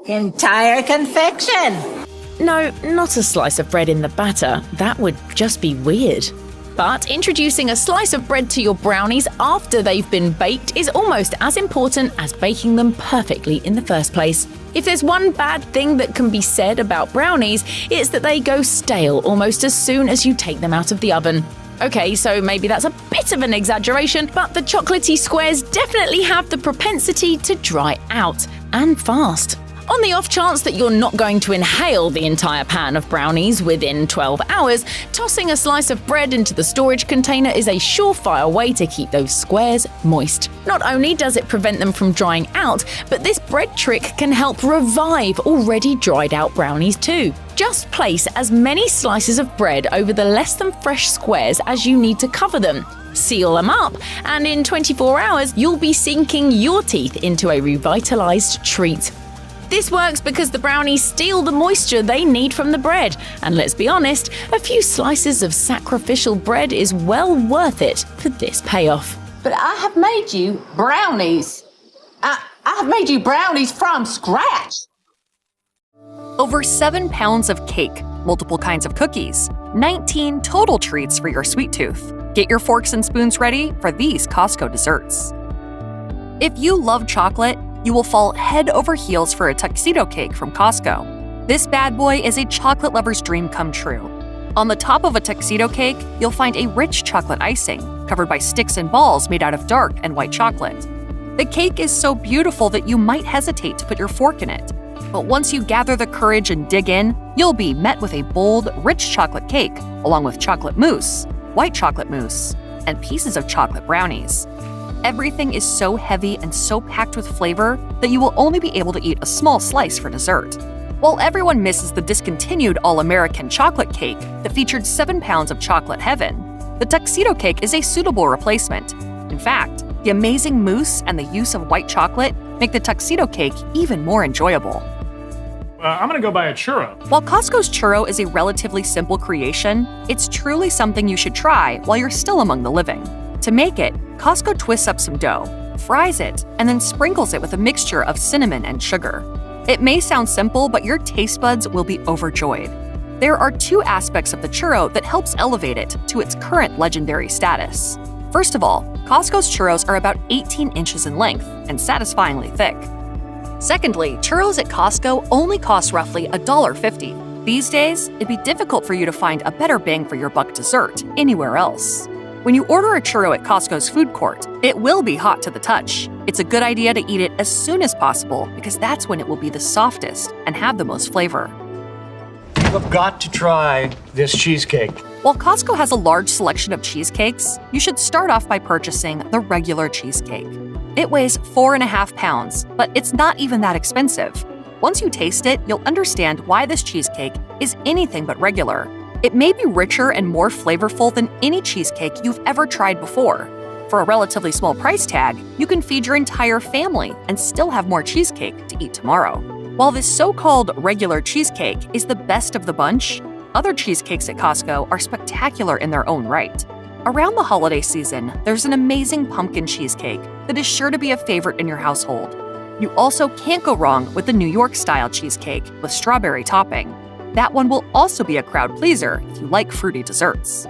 Entire confection! No, not a slice of bread in the batter. That would just be weird. But introducing a slice of bread to your brownies after they've been baked is almost as important as baking them perfectly in the first place. If there's one bad thing that can be said about brownies, it's that they go stale almost as soon as you take them out of the oven. Okay, so maybe that's a bit of an exaggeration, but the chocolatey squares definitely have the propensity to dry out, and fast. On the off chance that you're not going to inhale the entire pan of brownies within 12 hours, tossing a slice of bread into the storage container is a surefire way to keep those squares moist. Not only does it prevent them from drying out, but this bread trick can help revive already dried out brownies too. Just place as many slices of bread over the less than fresh squares as you need to cover them. Seal them up, and in 24 hours, you'll be sinking your teeth into a revitalized treat. This works because the brownies steal the moisture they need from the bread, and let's be honest, a few slices of sacrificial bread is well worth it for this payoff. But I have made you brownies. I have made you brownies from scratch. Over 7 pounds of cake, multiple kinds of cookies, 19 total treats for your sweet tooth. Get your forks and spoons ready for these Costco desserts. If you love chocolate, you will fall head over heels for a tuxedo cake from Costco. This bad boy is a chocolate lover's dream come true. On the top of a tuxedo cake, you'll find a rich chocolate icing, covered by sticks and balls made out of dark and white chocolate. The cake is so beautiful that you might hesitate to put your fork in it. But once you gather the courage and dig in, you'll be met with a bold, rich chocolate cake, along with chocolate mousse, white chocolate mousse, and pieces of chocolate brownies. Everything is so heavy and so packed with flavor that you will only be able to eat a small slice for dessert. While everyone misses the discontinued All-American chocolate cake that featured 7 pounds of chocolate heaven, the tuxedo cake is a suitable replacement. In fact, the amazing mousse and the use of white chocolate make the tuxedo cake even more enjoyable. I'm gonna go buy a churro. While Costco's churro is a relatively simple creation, it's truly something you should try while you're still among the living. To make it, Costco twists up some dough, fries it, and then sprinkles it with a mixture of cinnamon and sugar. It may sound simple, but your taste buds will be overjoyed. There are 2 aspects of the churro that helps elevate it to its current legendary status. First of all, Costco's churros are about 18 inches in length and satisfyingly thick. Secondly, churros at Costco only cost roughly $1.50. These days, it'd be difficult for you to find a better bang for your buck dessert anywhere else. When you order a churro at Costco's food court, it will be hot to the touch. It's a good idea to eat it as soon as possible because that's when it will be the softest and have the most flavor. You've got to try this cheesecake. While Costco has a large selection of cheesecakes, you should start off by purchasing the regular cheesecake. It weighs 4.5 pounds, but it's not even that expensive. Once you taste it, you'll understand why this cheesecake is anything but regular. It may be richer and more flavorful than any cheesecake you've ever tried before. For a relatively small price tag, you can feed your entire family and still have more cheesecake to eat tomorrow. While this so-called regular cheesecake is the best of the bunch, other cheesecakes at Costco are spectacular in their own right. Around the holiday season, there's an amazing pumpkin cheesecake that is sure to be a favorite in your household. You also can't go wrong with the New York-style cheesecake with strawberry topping. That one will also be a crowd pleaser if you like fruity desserts.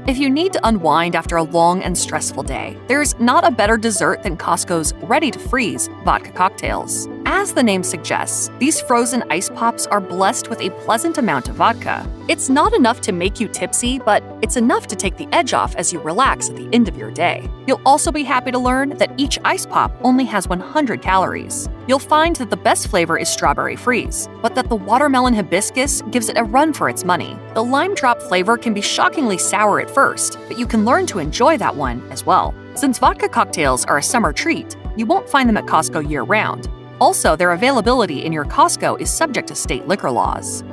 If you need to unwind after a long and stressful day, there's not a better dessert than Costco's ready-to-freeze vodka cocktails. As the name suggests, these frozen ice pops are blessed with a pleasant amount of vodka. It's not enough to make you tipsy, but it's enough to take the edge off as you relax at the end of your day. You'll also be happy to learn that each ice pop only has 100 calories. You'll find that the best flavor is strawberry freeze, but that the watermelon hibiscus gives it a run for its money. The lime drop flavor can be shockingly sour at first, but you can learn to enjoy that one as well. Since vodka cocktails are a summer treat, you won't find them at Costco year-round. Also, their availability in your Costco is subject to state liquor laws.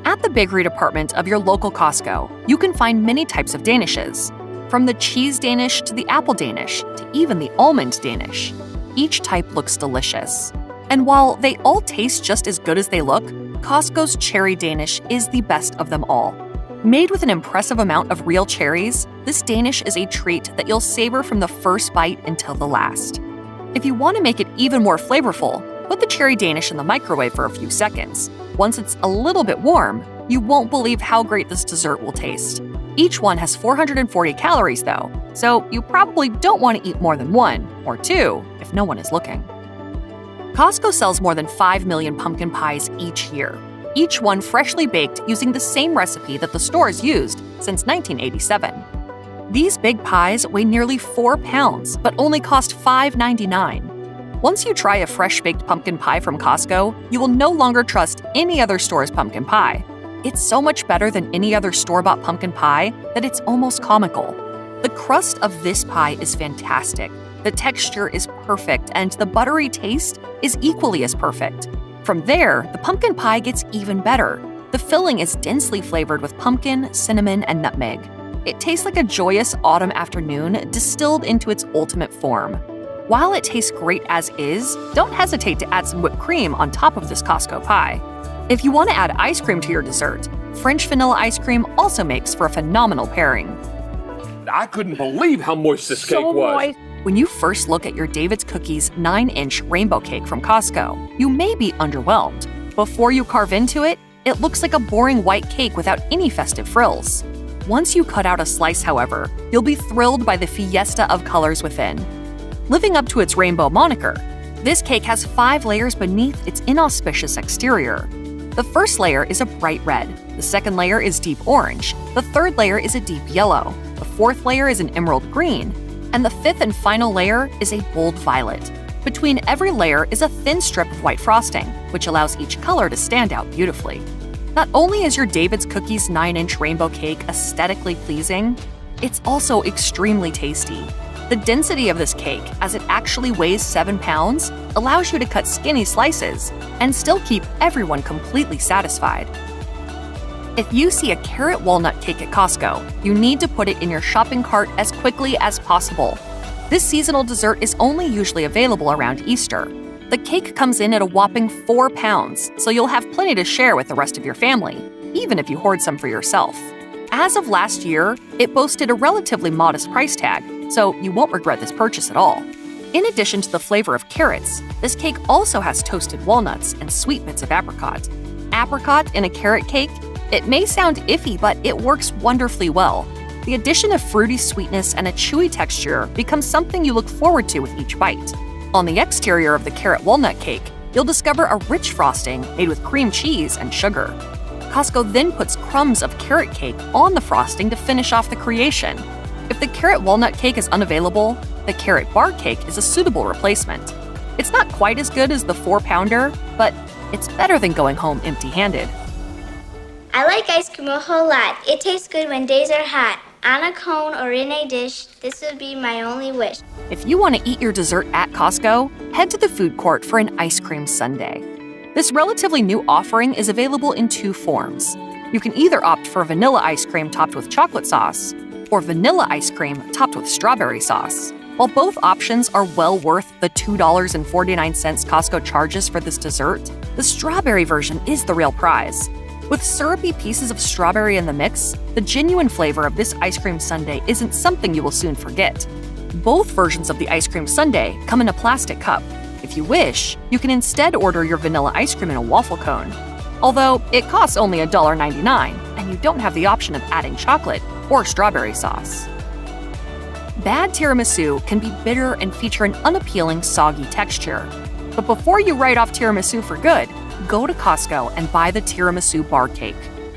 At the bakery department of your local Costco, you can find many types of danishes, from the cheese Danish to the apple Danish to even the almond Danish. Each type looks delicious. And while they all taste just as good as they look, Costco's cherry Danish is the best of them all. Made with an impressive amount of real cherries, this Danish is a treat that you'll savor from the first bite until the last. If you want to make it even more flavorful, put the cherry Danish in the microwave for a few seconds. Once it's a little bit warm, you won't believe how great this dessert will taste. Each one has 440 calories though, so you probably don't want to eat more than 1 or 2 if no one is looking. Costco sells more than 5 million pumpkin pies each year, each one freshly baked using the same recipe that the stores used since 1987. These big pies weigh nearly 4 pounds, but only cost $5.99. Once you try a fresh-baked pumpkin pie from Costco, you will no longer trust any other store's pumpkin pie. It's so much better than any other store-bought pumpkin pie that it's almost comical. The crust of this pie is fantastic. The texture is perfect, and the buttery taste is equally as perfect. From there, the pumpkin pie gets even better. The filling is densely flavored with pumpkin, cinnamon, and nutmeg. It tastes like a joyous autumn afternoon distilled into its ultimate form. While it tastes great as is, don't hesitate to add some whipped cream on top of this Costco pie. If you want to add ice cream to your dessert, French vanilla ice cream also makes for a phenomenal pairing. I couldn't believe how moist this cake was. When you first look at your David's Cookies 9-inch rainbow cake from Costco, you may be underwhelmed. Before you carve into it, it looks like a boring white cake without any festive frills. Once you cut out a slice, however, you'll be thrilled by the fiesta of colors within. Living up to its rainbow moniker, this cake has 5 layers beneath its inauspicious exterior. The first layer is a bright red, the second layer is deep orange, the third layer is a deep yellow, the fourth layer is an emerald green, and the fifth and final layer is a bold violet. Between every layer is a thin strip of white frosting, which allows each color to stand out beautifully. Not only is your David's Cookies 9-inch rainbow cake aesthetically pleasing, it's also extremely tasty. The density of this cake, as it actually weighs 7 pounds, allows you to cut skinny slices and still keep everyone completely satisfied. If you see a carrot walnut cake at Costco, you need to put it in your shopping cart as quickly as possible. This seasonal dessert is only usually available around Easter. The cake comes in at a whopping 4 pounds, so you'll have plenty to share with the rest of your family, even if you hoard some for yourself. As of last year, it boasted a relatively modest price tag, so you won't regret this purchase at all. In addition to the flavor of carrots, this cake also has toasted walnuts and sweet bits of apricot. Apricot in a carrot cake? It may sound iffy, but it works wonderfully well. The addition of fruity sweetness and a chewy texture becomes something you look forward to with each bite. On the exterior of the carrot walnut cake, you'll discover a rich frosting made with cream cheese and sugar. Costco then puts crumbs of carrot cake on the frosting to finish off the creation. If the carrot walnut cake is unavailable, the carrot bar cake is a suitable replacement. It's not quite as good as the 4-pounder, but it's better than going home empty-handed. I like ice cream a whole lot. It tastes good when days are hot. On a cone or in a dish, this would be my only wish. If you want to eat your dessert at Costco, head to the food court for an ice cream sundae. This relatively new offering is available in 2 forms. You can either opt for vanilla ice cream topped with chocolate sauce, or vanilla ice cream topped with strawberry sauce. While both options are well worth the $2.49 Costco charges for this dessert, the strawberry version is the real prize. With syrupy pieces of strawberry in the mix, the genuine flavor of this ice cream sundae isn't something you will soon forget. Both versions of the ice cream sundae come in a plastic cup. If you wish, you can instead order your vanilla ice cream in a waffle cone. Although it costs only $1.99, and you don't have the option of adding chocolate or strawberry sauce. Bad tiramisu can be bitter and feature an unappealing, soggy texture. But before you write off tiramisu for good, go to Costco and buy the tiramisu bar cake.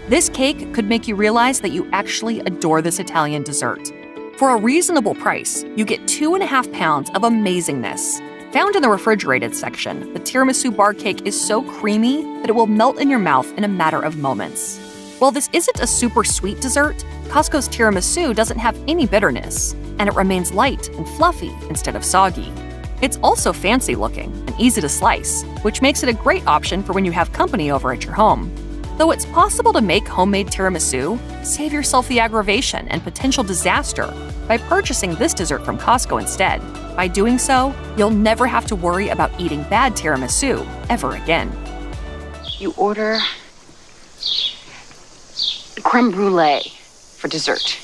This cake could make you realize that you actually adore this Italian dessert. For a reasonable price, you get 2.5 pounds of amazingness. Found in the refrigerated section, the tiramisu bar cake is so creamy that it will melt in your mouth in a matter of moments. While this isn't a super sweet dessert, Costco's tiramisu doesn't have any bitterness, and it remains light and fluffy instead of soggy. It's also fancy looking and easy to slice, which makes it a great option for when you have company over at your home. Though it's possible to make homemade tiramisu, save yourself the aggravation and potential disaster by purchasing this dessert from Costco instead. By doing so, you'll never have to worry about eating bad tiramisu ever again. You order creme brulee for dessert.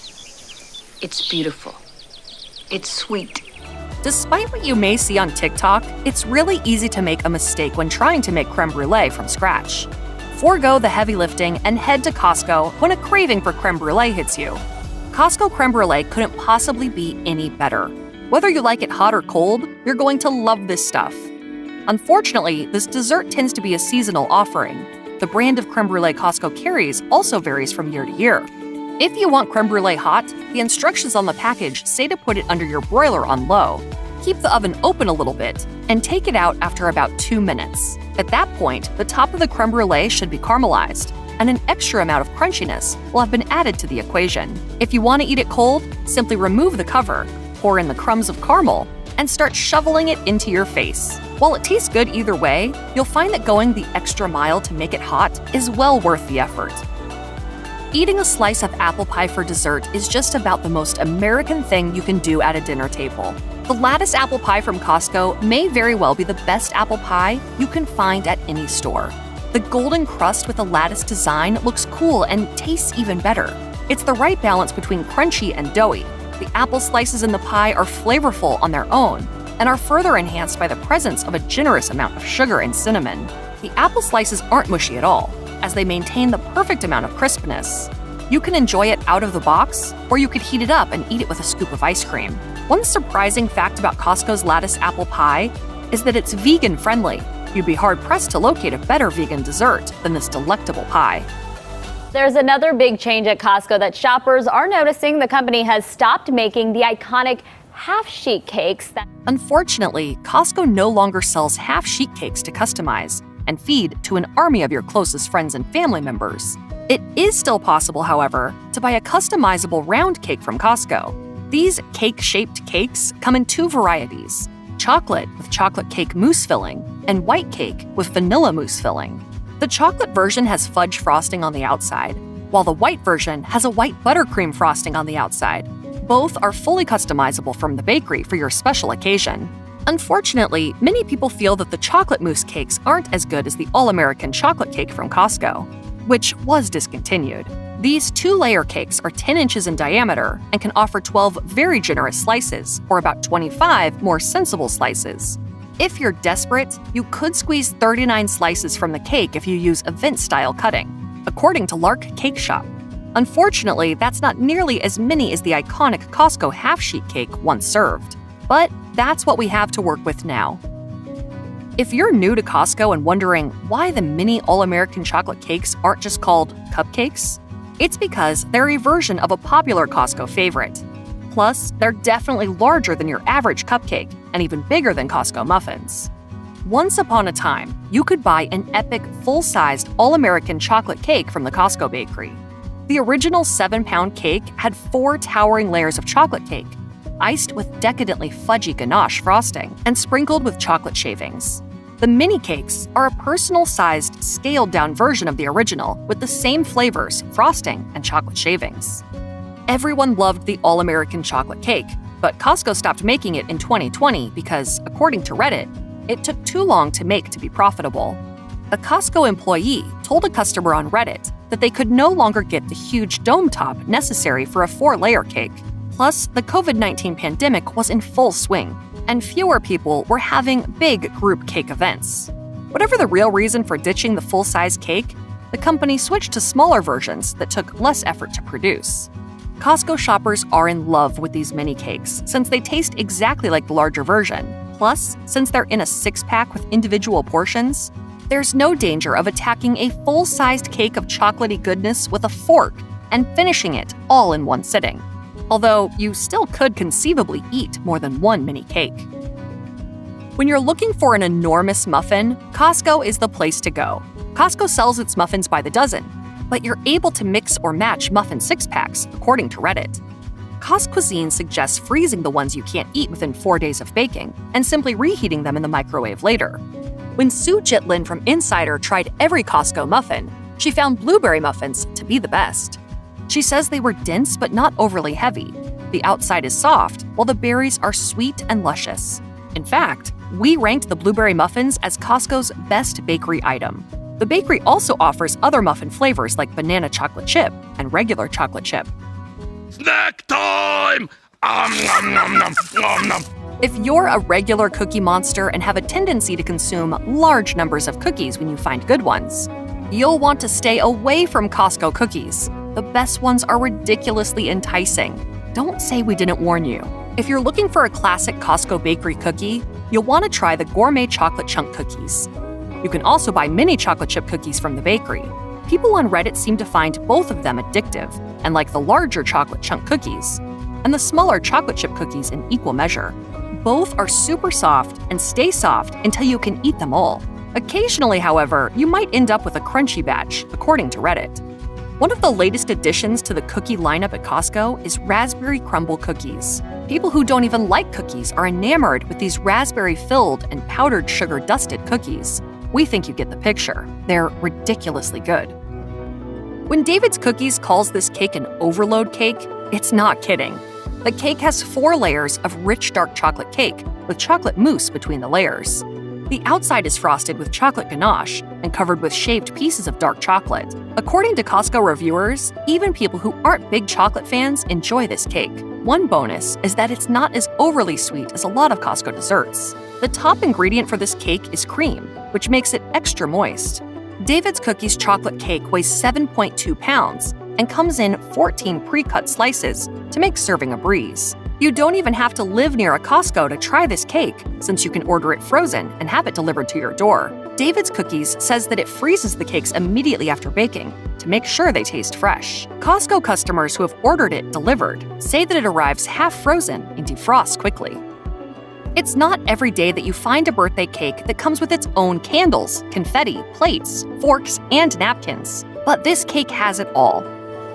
It's beautiful. It's sweet. Despite what you may see on TikTok, it's really easy to make a mistake when trying to make creme brulee from scratch. Forgo the heavy lifting and head to Costco when a craving for creme brulee hits you. Costco creme brulee couldn't possibly be any better. Whether you like it hot or cold, you're going to love this stuff. Unfortunately, this dessert tends to be a seasonal offering. The brand of creme brulee Costco carries also varies from year to year. If you want creme brulee hot, the instructions on the package say to put it under your broiler on low. keep the oven open a little bit and take it out after about 2 minutes. At that point, the top of the creme brulee should be caramelized, and an extra amount of crunchiness will have been added to the equation. If you want to eat it cold, simply remove the cover, pour in the crumbs of caramel, and start shoveling it into your face. While it tastes good either way, you'll find that going the extra mile to make it hot is well worth the effort. Eating a slice of apple pie for dessert is just about the most American thing you can do at a dinner table. The lattice apple pie from Costco may very well be the best apple pie you can find at any store. The golden crust with a lattice design looks cool and tastes even better. It's the right balance between crunchy and doughy. The apple slices in the pie are flavorful on their own and are further enhanced by the presence of a generous amount of sugar and cinnamon. The apple slices aren't mushy at all, as they maintain the perfect amount of crispness. You can enjoy it out of the box, or you could heat it up and eat it with a scoop of ice cream. One surprising fact about Costco's lattice apple pie is that it's vegan-friendly. You'd be hard-pressed to locate a better vegan dessert than this delectable pie. There's another big change at Costco that shoppers are noticing. The company has stopped making the iconic half-sheet cakes. Unfortunately, Costco no longer sells half-sheet cakes to customize and feed to an army of your closest friends and family members. It is still possible, however, to buy a customizable round cake from Costco. These cake-shaped cakes come in 2 varieties: chocolate with chocolate cake mousse filling and white cake with vanilla mousse filling. The chocolate version has fudge frosting on the outside, while the white version has a white buttercream frosting on the outside. Both are fully customizable from the bakery for your special occasion. Unfortunately, many people feel that the chocolate mousse cakes aren't as good as the all-American chocolate cake from Costco, which was discontinued. These 2-layer cakes are 10 inches in diameter and can offer 12 very generous slices, or about 25 more sensible slices. If you're desperate, you could squeeze 39 slices from the cake if you use event-style cutting, according to Lark Cake Shop. Unfortunately, that's not nearly as many as the iconic Costco half-sheet cake once served. But that's what we have to work with now. If you're new to Costco and wondering why the mini all-American chocolate cakes aren't just called cupcakes, it's because they're a version of a popular Costco favorite. Plus, they're definitely larger than your average cupcake and even bigger than Costco muffins. Once upon a time, you could buy an epic full-sized all-American chocolate cake from the Costco bakery. The original 7-pound cake had 4 towering layers of chocolate cake, iced with decadently fudgy ganache frosting and sprinkled with chocolate shavings. The mini cakes are a personal-sized, scaled-down version of the original with the same flavors, frosting, and chocolate shavings. Everyone loved the all-American chocolate cake, but Costco stopped making it in 2020 because, according to Reddit, it took too long to make to be profitable. A Costco employee told a customer on Reddit that they could no longer get the huge dome top necessary for a 4-layer cake. Plus, the COVID-19 pandemic was in full swing, and fewer people were having big group cake events. Whatever the real reason for ditching the full-size cake, the company switched to smaller versions that took less effort to produce. Costco shoppers are in love with these mini cakes since they taste exactly like the larger version. Plus, since they're in a 6-pack with individual portions, there's no danger of attacking a full-sized cake of chocolatey goodness with a fork and finishing it all in one sitting. Although you still could conceivably eat more than one mini cake. When you're looking for an enormous muffin, Costco is the place to go. Costco sells its muffins by the dozen, but you're able to mix or match muffin 6-packs, according to Reddit. Costco Cuisine suggests freezing the ones you can't eat within 4 days of baking and simply reheating them in the microwave later. When Sue Jitlin from Insider tried every Costco muffin, she found blueberry muffins to be the best. She says they were dense but not overly heavy. The outside is soft, while the berries are sweet and luscious. In fact, we ranked the blueberry muffins as Costco's best bakery item. The bakery also offers other muffin flavors like banana chocolate chip and regular chocolate chip. Snack time! Nom, nom, nom, nom, nom. If you're a regular cookie monster and have a tendency to consume large numbers of cookies when you find good ones, you'll want to stay away from Costco cookies. The best ones are ridiculously enticing. Don't say we didn't warn you. If you're looking for a classic Costco bakery cookie, you'll want to try the gourmet chocolate chunk cookies. You can also buy mini chocolate chip cookies from the bakery. People on Reddit seem to find both of them addictive and like the larger chocolate chunk cookies and the smaller chocolate chip cookies in equal measure. Both are super soft and stay soft until you can eat them all. Occasionally, however, you might end up with a crunchy batch, according to Reddit. One of the latest additions to the cookie lineup at Costco is raspberry crumble cookies. People who don't even like cookies are enamored with these raspberry-filled and powdered sugar-dusted cookies. We think you get the picture. They're ridiculously good. When David's Cookies calls this cake an overload cake, it's not kidding. The cake has 4 layers of rich dark chocolate cake with chocolate mousse between the layers. The outside is frosted with chocolate ganache and covered with shaved pieces of dark chocolate. According to Costco reviewers, even people who aren't big chocolate fans enjoy this cake. One bonus is that it's not as overly sweet as a lot of Costco desserts. The top ingredient for this cake is cream, which makes it extra moist. David's Cookies chocolate cake weighs 7.2 pounds and comes in 14 pre-cut slices to make serving a breeze. You don't even have to live near a Costco to try this cake, since you can order it frozen and have it delivered to your door. David's Cookies says that it freezes the cakes immediately after baking to make sure they taste fresh. Costco customers who have ordered it delivered say that it arrives half frozen and defrosts quickly. It's not every day that you find a birthday cake that comes with its own candles, confetti, plates, forks, and napkins. But this cake has it all.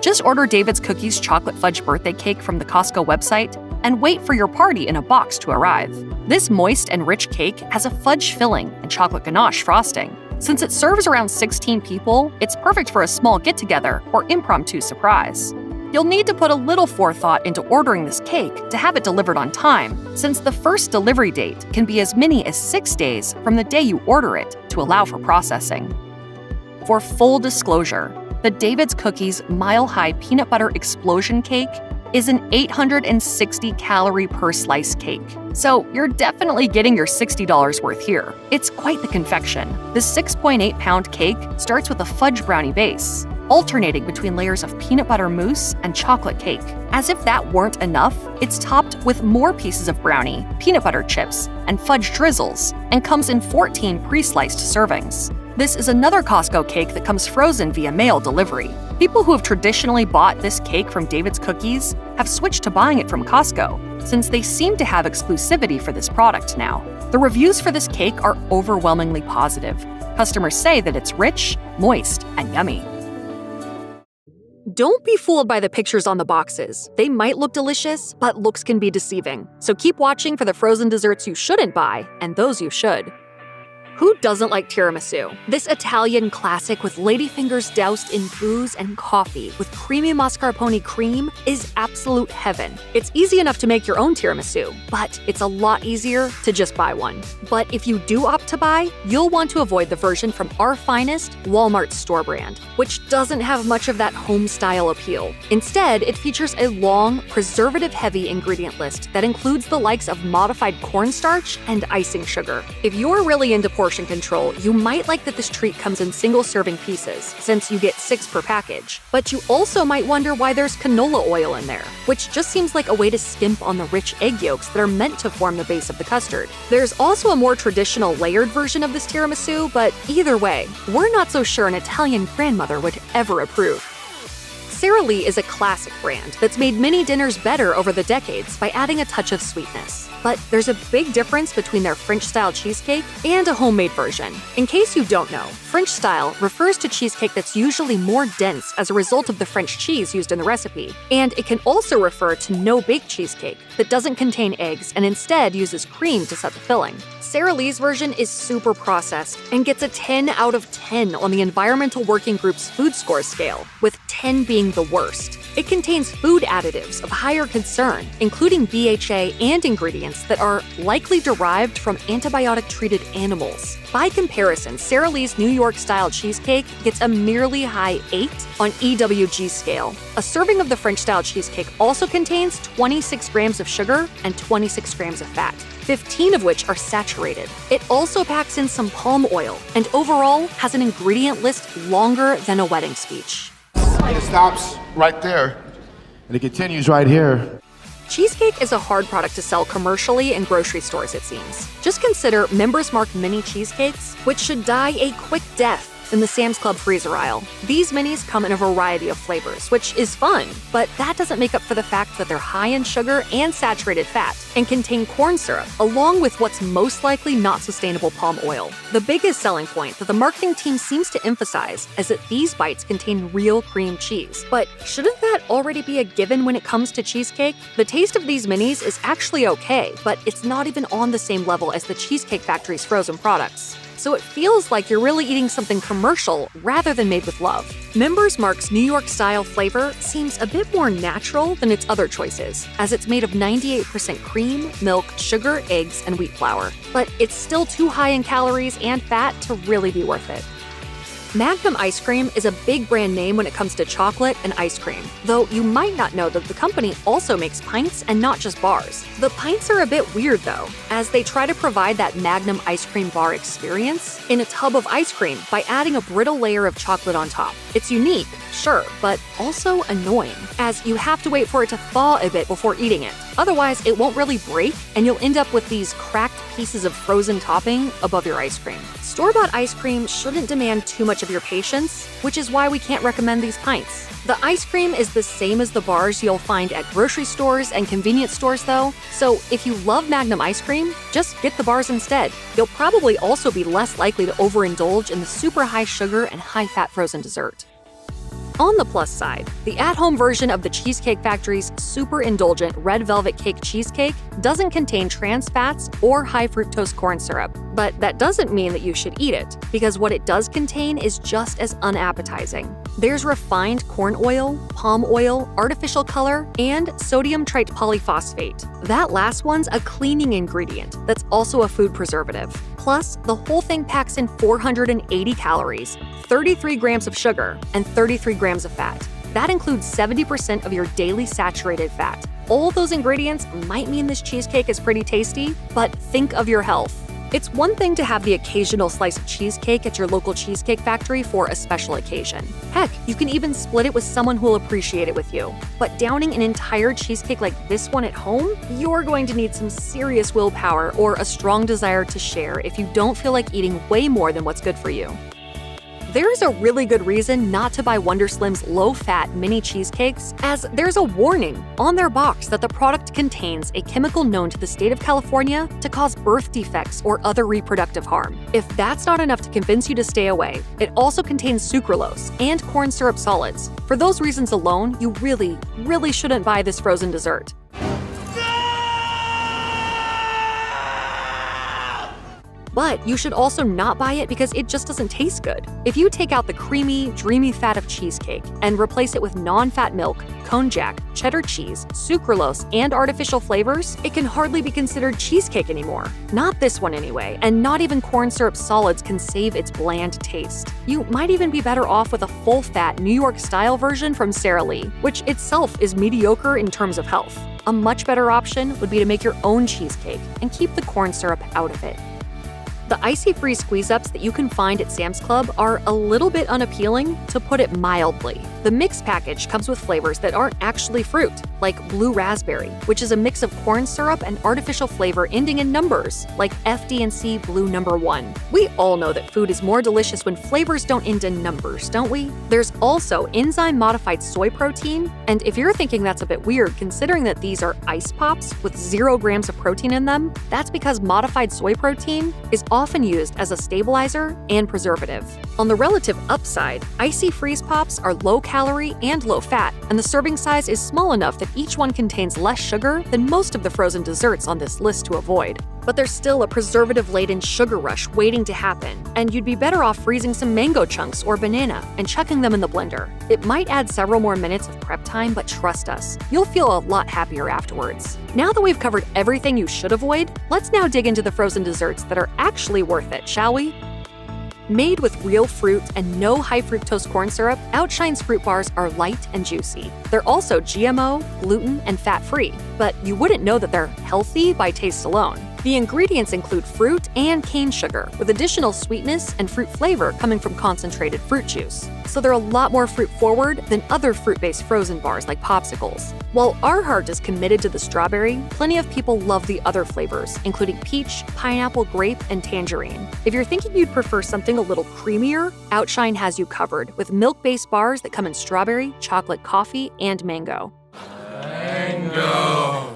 Just order David's Cookies chocolate fudge birthday cake from the Costco website and wait for your party in a box to arrive. This moist and rich cake has a fudge filling and chocolate ganache frosting. Since it serves around 16 people, it's perfect for a small get-together or impromptu surprise. You'll need to put a little forethought into ordering this cake to have it delivered on time, since the first delivery date can be as many as 6 days from the day you order it to allow for processing. For full disclosure, the David's Cookies Mile High Peanut Butter Explosion Cake is an 860 calorie per slice cake. So you're definitely getting your $60 worth here. It's quite the confection. The 6.8 pound cake starts with a fudge brownie base, alternating between layers of peanut butter mousse and chocolate cake. As if that weren't enough, it's topped with more pieces of brownie, peanut butter chips, and fudge drizzles, and comes in 14 pre-sliced servings. This is another Costco cake that comes frozen via mail delivery. People who have traditionally bought this cake from David's Cookies have switched to buying it from Costco, since they seem to have exclusivity for this product now. The reviews for this cake are overwhelmingly positive. Customers say that it's rich, moist, and yummy. Don't be fooled by the pictures on the boxes. They might look delicious, but looks can be deceiving. So keep watching for the frozen desserts you shouldn't buy and those you should. Who doesn't like tiramisu? This Italian classic with ladyfingers doused in booze and coffee with creamy mascarpone cream is absolute heaven. It's easy enough to make your own tiramisu, but it's a lot easier to just buy one. But if you do opt to buy, you'll want to avoid the version from Our Finest, Walmart's store brand, which doesn't have much of that home-style appeal. Instead, it features a long, preservative-heavy ingredient list that includes the likes of modified cornstarch and icing sugar. If you're really into portion control, you might like that this treat comes in single-serving pieces, since you get 6 per package. But you also might wonder why there's canola oil in there, which just seems like a way to skimp on the rich egg yolks that are meant to form the base of the custard. There's also a more traditional layered version of this tiramisu, but either way, we're not so sure an Italian grandmother would ever approve. Sara Lee is a classic brand that's made many dinners better over the decades by adding a touch of sweetness. But there's a big difference between their French-style cheesecake and a homemade version. In case you don't know, French-style refers to cheesecake that's usually more dense as a result of the French cheese used in the recipe. And it can also refer to no-bake cheesecake that doesn't contain eggs and instead uses cream to set the filling. Sara Lee's version is super processed and gets a 10 out of 10 on the Environmental Working Group's food score scale, with 10 being the worst. It contains food additives of higher concern, including BHA and ingredients that are likely derived from antibiotic-treated animals. By comparison, Sara Lee's New York-style cheesecake gets a merely high 8 on EWG scale. A serving of the French-style cheesecake also contains 26 grams of sugar and 26 grams of fat, 15 of which are saturated. It also packs in some palm oil, and overall has an ingredient list longer than a wedding speech. It stops right there, and it continues right here. Cheesecake is a hard product to sell commercially in grocery stores, it seems. Just consider Members Mark mini cheesecakes, which should die a quick death in the Sam's Club freezer aisle. These minis come in a variety of flavors, which is fun, but that doesn't make up for the fact that they're high in sugar and saturated fat and contain corn syrup, along with what's most likely not sustainable palm oil. The biggest selling point that the marketing team seems to emphasize is that these bites contain real cream cheese. But shouldn't that already be a given when it comes to cheesecake? The taste of these minis is actually okay, but it's not even on the same level as the Cheesecake Factory's frozen products. So it feels like you're really eating something commercial rather than made with love. Members Mark's New York-style flavor seems a bit more natural than its other choices, as it's made of 98% cream, milk, sugar, eggs, and wheat flour. But it's still too high in calories and fat to really be worth it. Magnum Ice Cream is a big brand name when it comes to chocolate and ice cream, though you might not know that the company also makes pints and not just bars. The pints are a bit weird though, as they try to provide that Magnum ice cream bar experience in a tub of ice cream by adding a brittle layer of chocolate on top. It's unique, sure, but also annoying, as you have to wait for it to thaw a bit before eating it. Otherwise, it won't really break, and you'll end up with these cracked pieces of frozen topping above your ice cream. Store-bought ice cream shouldn't demand too much of your patience, which is why we can't recommend these pints. The ice cream is the same as the bars you'll find at grocery stores and convenience stores though, so if you love Magnum ice cream, just get the bars instead. You'll probably also be less likely to overindulge in the super high sugar and high fat frozen dessert. On the plus side, the at-home version of the Cheesecake Factory's super indulgent red velvet cake cheesecake doesn't contain trans fats or high fructose corn syrup. But that doesn't mean that you should eat it, because what it does contain is just as unappetizing. There's refined corn oil, palm oil, artificial color, and sodium trite polyphosphate. That last one's a cleaning ingredient that's also a food preservative. Plus, the whole thing packs in 480 calories, 33 grams of sugar, and 33 grams of fat. That includes 70% of your daily saturated fat. All those ingredients might mean this cheesecake is pretty tasty, but think of your health. It's one thing to have the occasional slice of cheesecake at your local Cheesecake Factory for a special occasion. Heck, you can even split it with someone who'll appreciate it with you. But downing an entire cheesecake like this one at home, you're going to need some serious willpower or a strong desire to share if you don't feel like eating way more than what's good for you. There's a really good reason not to buy Wonderslim's low-fat mini cheesecakes, as there's a warning on their box that the product contains a chemical known to the state of California to cause birth defects or other reproductive harm. If that's not enough to convince you to stay away, it also contains sucralose and corn syrup solids. For those reasons alone, you really shouldn't buy this frozen dessert. But you should also not buy it because it just doesn't taste good. If you take out the creamy, dreamy fat of cheesecake and replace it with non-fat milk, konjac, cheddar cheese, sucralose, and artificial flavors, it can hardly be considered cheesecake anymore. Not this one anyway, and not even corn syrup solids can save its bland taste. You might even be better off with a full-fat New York-style version from Sara Lee, which itself is mediocre in terms of health. A much better option would be to make your own cheesecake and keep the corn syrup out of it. The icy-free squeeze-ups that you can find at Sam's Club are a little bit unappealing, to put it mildly. The mix package comes with flavors that aren't actually fruit, like blue raspberry, which is a mix of corn syrup and artificial flavor ending in numbers, like FD&C Blue Number 1. We all know that food is more delicious when flavors don't end in numbers, don't we? There's also enzyme-modified soy protein, and if you're thinking that's a bit weird considering that these are ice pops with 0 grams of protein in them, that's because modified soy protein is often used as a stabilizer and preservative. On the relative upside, icy freeze pops are low-calorie and low-fat, and the serving size is small enough that each one contains less sugar than most of the frozen desserts on this list to avoid. But there's still a preservative-laden sugar rush waiting to happen, and you'd be better off freezing some mango chunks or banana and chucking them in the blender. It might add several more minutes of prep time, but trust us, you'll feel a lot happier afterwards. Now that we've covered everything you should avoid, let's now dig into the frozen desserts that are actually worth it, shall we? Made with real fruit and no high fructose corn syrup, Outshine's fruit bars are light and juicy. They're also GMO, gluten, and fat-free, but you wouldn't know that they're healthy by taste alone. The ingredients include fruit and cane sugar, with additional sweetness and fruit flavor coming from concentrated fruit juice. So they're a lot more fruit-forward than other fruit-based frozen bars like popsicles. While our heart is committed to the strawberry, plenty of people love the other flavors, including peach, pineapple, grape, and tangerine. If you're thinking you'd prefer something a little creamier, Outshine has you covered with milk-based bars that come in strawberry, chocolate coffee, and mango. Mango.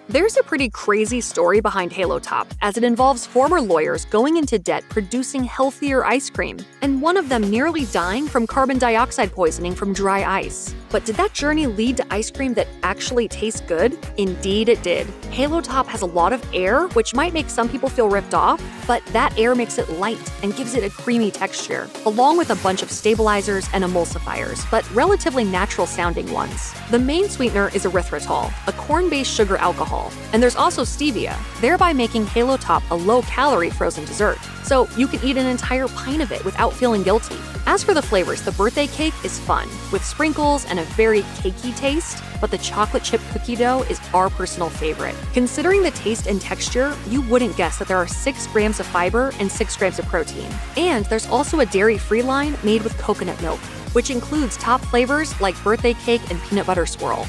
There's a pretty crazy story behind Halo Top, as it involves former lawyers going into debt producing healthier ice cream, and one of them nearly dying from carbon dioxide poisoning from dry ice. But did that journey lead to ice cream that actually tastes good? Indeed it did. Halo Top has a lot of air, which might make some people feel ripped off, but that air makes it light and gives it a creamy texture, along with a bunch of stabilizers and emulsifiers, but relatively natural-sounding ones. The main sweetener is erythritol, a corn-based sugar alcohol, and there's also stevia, thereby making Halo Top a low-calorie frozen dessert. So you can eat an entire pint of it without feeling guilty. As for the flavors, the birthday cake is fun, with sprinkles and a very cakey taste, but the chocolate chip cookie dough is our personal favorite. Considering the taste and texture, you wouldn't guess that there are 6 grams of fiber and 6 grams of protein. And there's also a dairy-free line made with coconut milk, which includes top flavors like birthday cake and peanut butter swirl.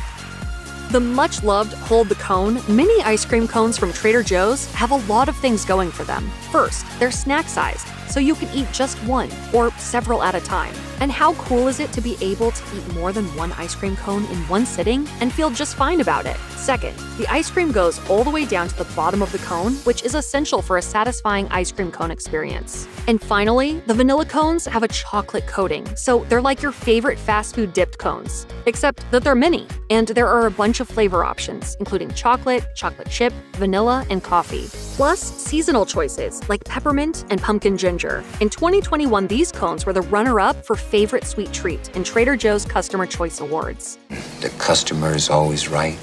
The much-loved Hold the Cone mini ice cream cones from Trader Joe's have a lot of things going for them. First, they're snack-sized, so you can eat just one or several at a time. And how cool is it to be able to eat more than one ice cream cone in one sitting and feel just fine about it? Second, the ice cream goes all the way down to the bottom of the cone, which is essential for a satisfying ice cream cone experience. And finally, the vanilla cones have a chocolate coating, so they're like your favorite fast food dipped cones, except that they're mini, and there are a bunch of flavor options, including chocolate, chocolate chip, vanilla, and coffee. Plus, seasonal choices like peppermint and pumpkin ginger. In 2021, these cones were the runner-up for favorite sweet treat in Trader Joe's Customer Choice Awards. The customer is always right.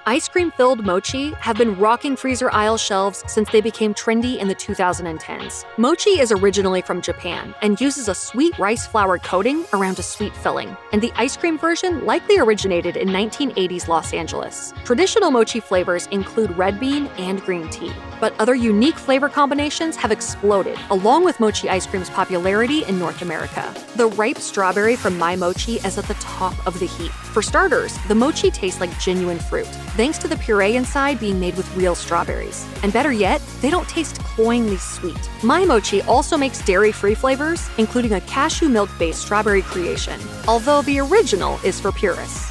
Ice cream-filled mochi have been rocking freezer aisle shelves since they became trendy in the 2010s. Mochi is originally from Japan and uses a sweet rice flour coating around a sweet filling, and the ice cream version likely originated in 1980s Los Angeles. Traditional mochi flavors include red bean and green tea, but other unique flavor combinations have exploded, along with mochi ice cream's popularity in North America. The ripe strawberry from My Mochi is at the top of the heap. For starters, the mochi tastes like genuine fruit, thanks to the puree inside being made with real strawberries. And better yet, they don't taste cloyingly sweet. My Mochi also makes dairy-free flavors, including a cashew milk-based strawberry creation, although the original is for purists.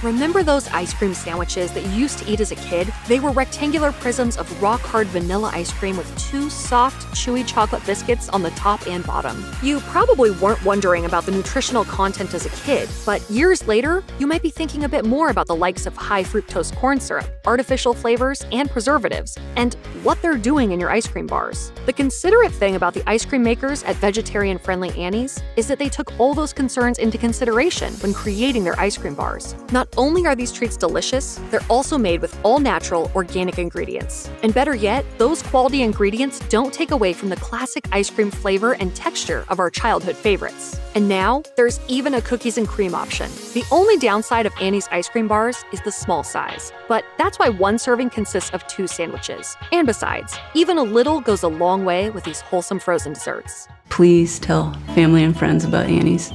Remember those ice cream sandwiches that you used to eat as a kid? They were rectangular prisms of rock-hard vanilla ice cream with 2 soft, chewy chocolate biscuits on the top and bottom. You probably weren't wondering about the nutritional content as a kid, but years later, you might be thinking a bit more about the likes of high fructose corn syrup, artificial flavors, and preservatives, and what they're doing in your ice cream bars. The considerate thing about the ice cream makers at vegetarian-friendly Annie's is that they took all those concerns into consideration when creating their ice cream bars. Not only are these treats delicious, they're also made with all-natural, organic ingredients. And better yet, those quality ingredients don't take away from the classic ice cream flavor and texture of our childhood favorites. And now, there's even a cookies and cream option. The only downside of Annie's ice cream bars is the small size, but that's why one serving consists of 2 sandwiches. And besides, even a little goes a long way with these wholesome frozen desserts. Please tell family and friends about Annie's.